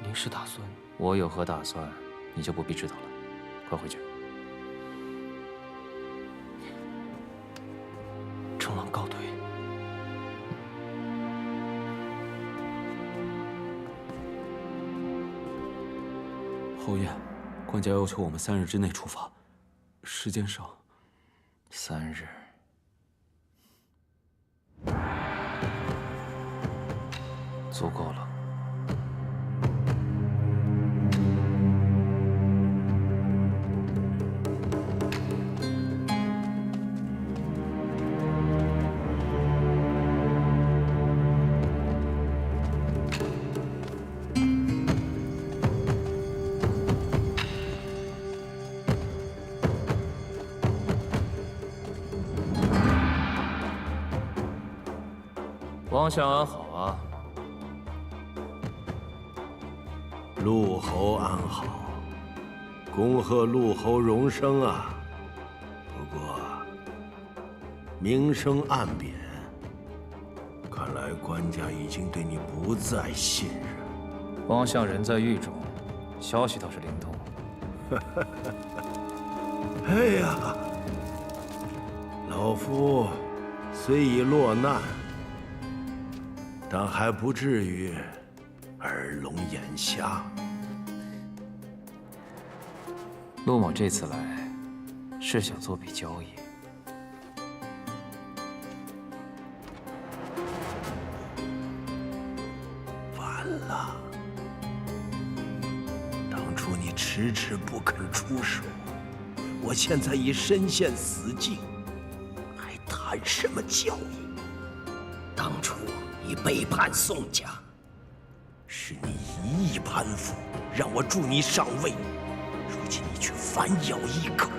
您是打算？我有何打算，你就不必知道了。快回去。程郎告退。侯爷，官家要求我们3日之内出发，时间上，3日，足够了。王相安好啊，陆侯安好，恭贺陆侯荣升啊！不过明升暗贬，看来官家已经对你不再信任。王相人在狱中，消息倒是灵通。哎呀，老夫虽已落难，但还不至于耳聋眼瞎。陆某这次来，是想做笔交易。完了，当初你迟迟不肯出手，我现在已身陷死境，还谈什么交易？当初你背叛宋家，是你一意攀附，让我助你上位。如今你却反咬一口，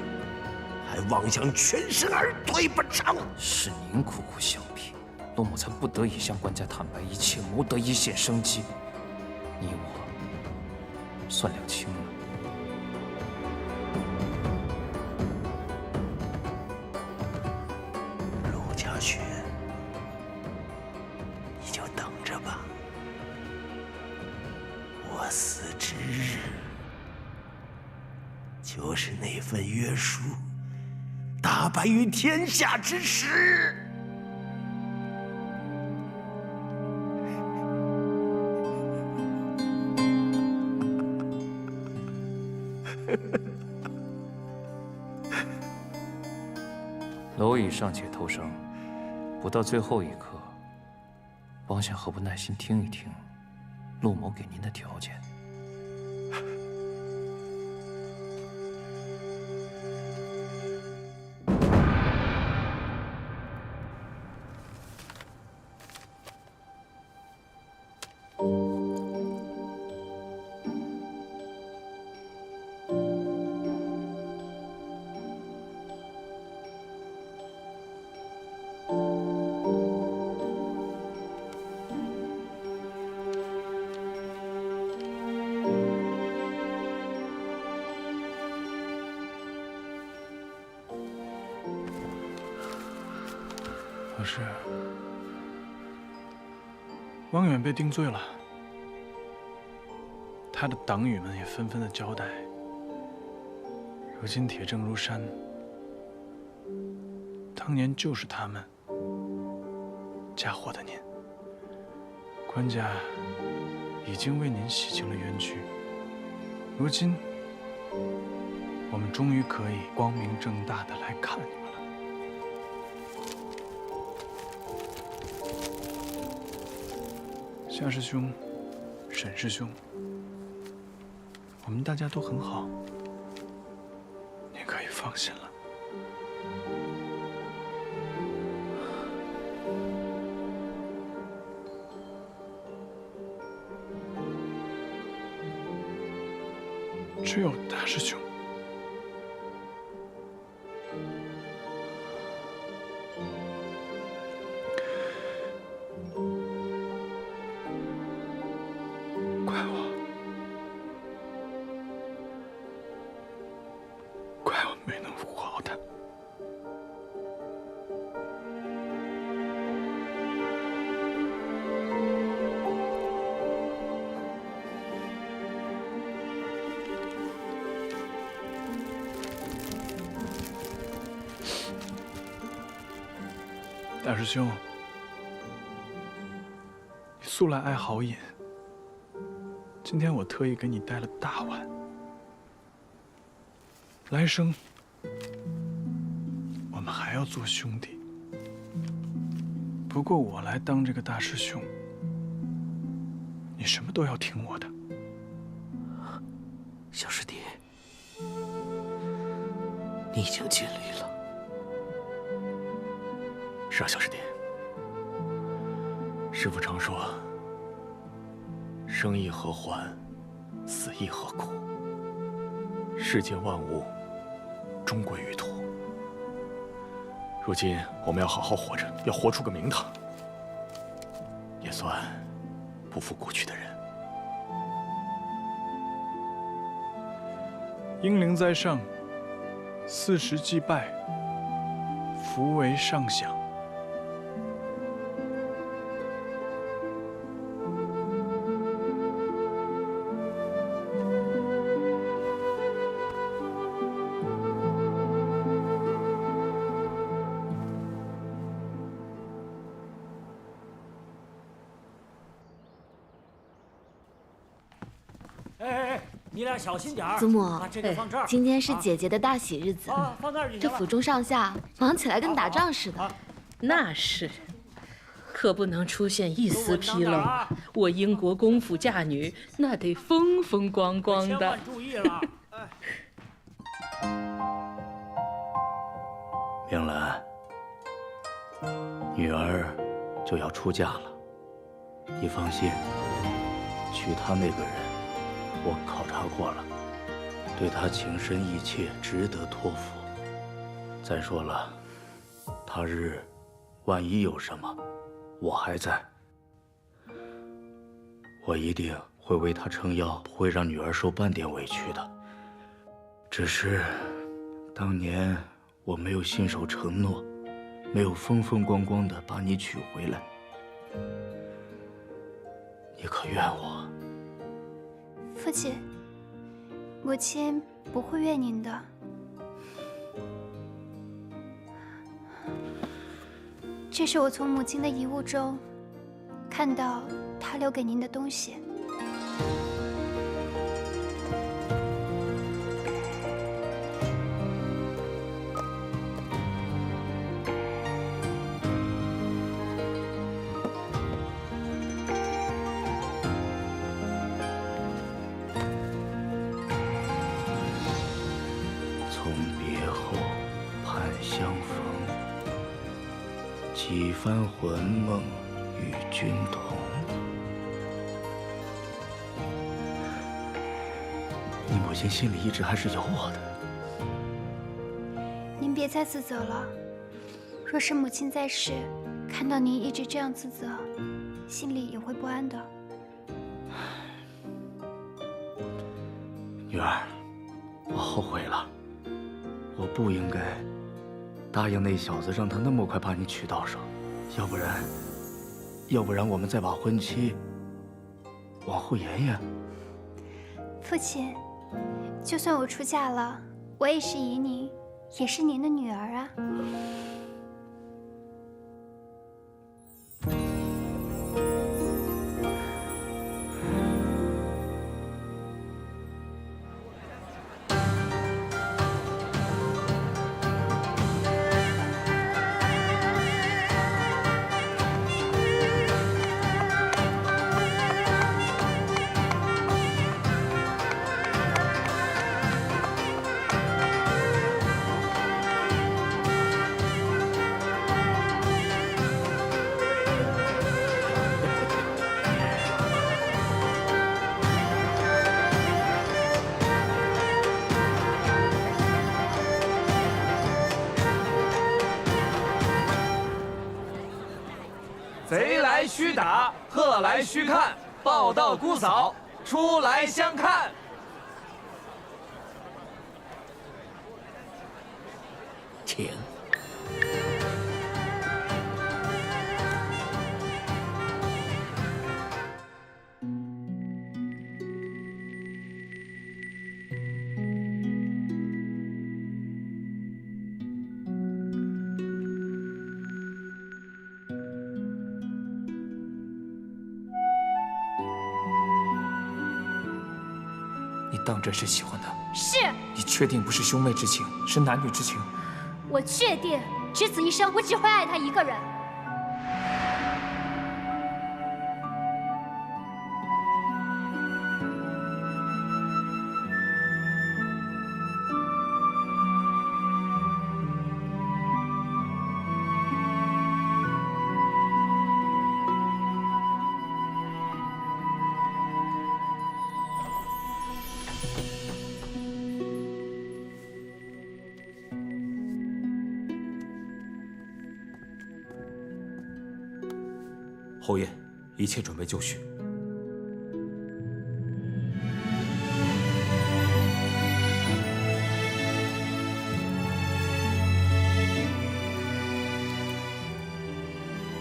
还妄想全身而退不成？是您苦苦相逼，陆某才不得已向官家坦白一切，谋得一线生机。你我算两清了。陆家学，你就等着吧。我死之日，就是那份约书大白于天下之时。蝼蚁尚且偷生，不到最后一刻，王相何不耐心听一听陆某给您的条件？可是，汪远被定罪了，他的党羽们也纷纷的交代。如今铁证如山，当年就是他们嫁祸的您。官家已经为您洗清了冤屈，如今我们终于可以光明正大的来看你们了。夏师兄、沈师兄，我们大家都很好，你可以放心了。只有大师兄，怪我没能护好他。大师兄，你素来爱好饮，今天我特意给你带了大碗。来生，我们还要做兄弟。不过我来当这个大师兄，你什么都要听我的。小师弟，你已经尽力了。是啊，小师弟。师父常说：“生亦何欢，死亦何苦。世间万物，终归于土。如今我们要好好活着，要活出个名堂，也算不负故去的人。”英灵在上，40祭拜，福为上享。你俩小心点儿。祖母，把这个放这儿。今天是姐姐的大喜日子，放那儿就行了。这府中上下忙起来跟打仗似的。那是，可不能出现一丝纰漏。我英国公府嫁女，那得风风光光的。千万注意了。明兰，女儿就要出嫁了，你放心，娶她那个人。我考察过了，对他情深意切，值得托付。再说了，他日万一有什么，我还在，我一定会为他撑腰，不会让女儿受半点委屈的。只是当年我没有信守承诺，没有风风光光的把你娶回来，你可怨我？父亲，母亲不会怨您的。这是我从母亲的遗物中看到她留给您的东西。几番魂梦与君同。你母亲心里一直还是有我的。您别再自责了。若是母亲在世，看到您一直这样自责，心里也会不安的。女儿，我后悔了，我不应该答应那小子，让他那么快把你娶到手。要不然我们再把婚期往后延延。父亲，就算我出嫁了，我也是怡宁，也是您的女儿啊。贼来须打，鹤来须看，报到姑嫂，出来相看。请。你当真是喜欢他？是。你确定不是兄妹之情，是男女之情？我确定，只此一生，我只会爱他一个人。侯爷，一切准备就绪。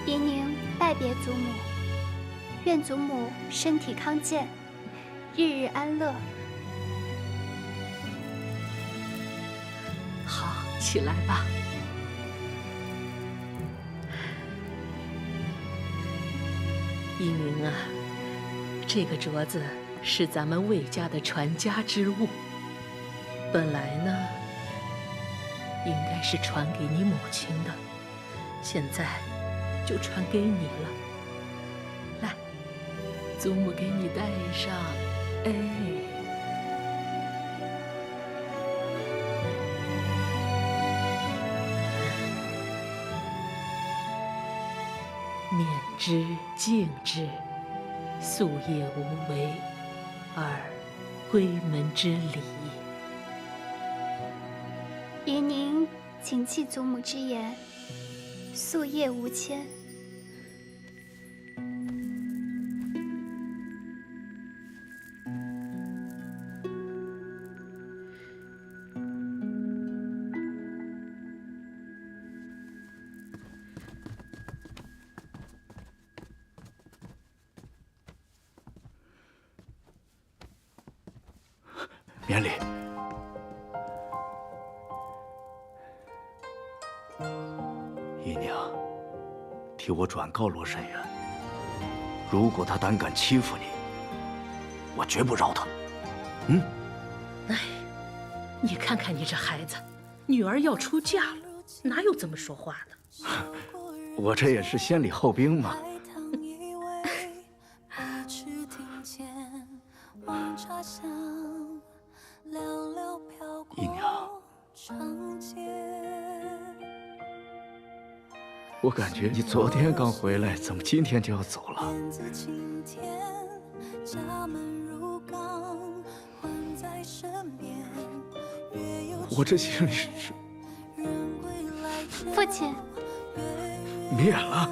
怡宁拜别祖母，愿祖母身体康健，日日安乐。好，起来吧。怡宁啊，这个镯子是咱们魏家的传家之物，本来呢，应该是传给你母亲的，现在就传给你了。来，祖母给你戴上，哎。面之敬之，夙夜无为，而归门之礼。怡宁谨记祖母之言，夙夜无牵。免礼。姨娘，替我转告罗慎远，如果他胆敢欺负你，我绝不饶他。嗯。哎，你看看你这孩子，女儿要出嫁了，哪有这么说话的？我这也是先礼后兵嘛。姨娘，我感觉你昨天刚回来，怎么今天就要走了？我这心里是……父亲，免了。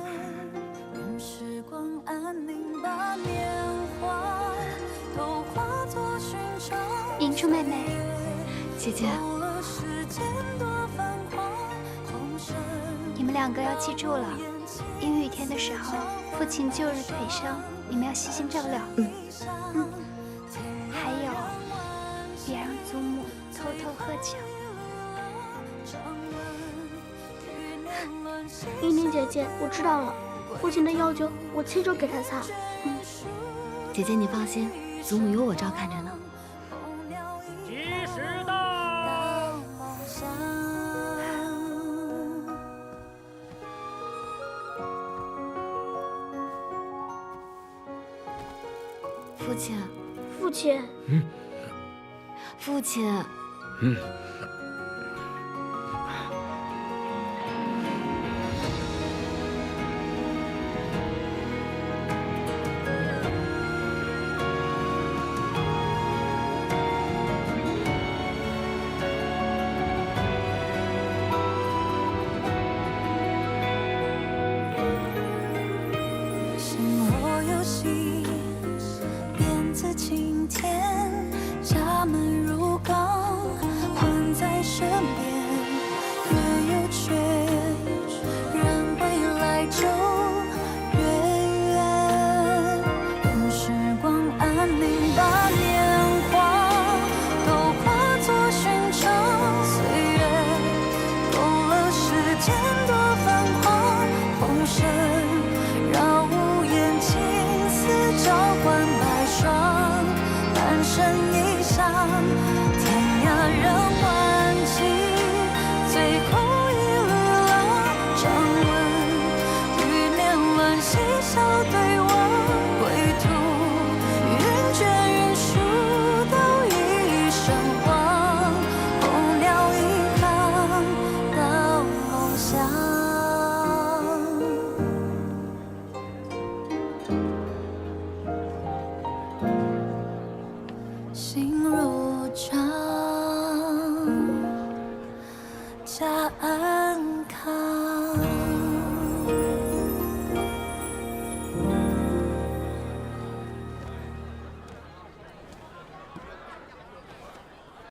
银珠妹妹，姐姐，你们两个要记住了，阴雨天的时候，父亲旧日腿伤，你们要细心照料。还有，别让祖母偷偷喝酒。依宁姐姐，我知道了，父亲的药酒我亲手给他擦。姐姐你放心，祖母有我照看着呢。吉时到！父亲，父亲，父亲，星火游戏，鞭子青天，家门如钢，环在身边。月有缺，人未来就越远。任时光安宁，把年华都化作寻常岁月。够了世间的繁华，红尘。让无言青丝交换。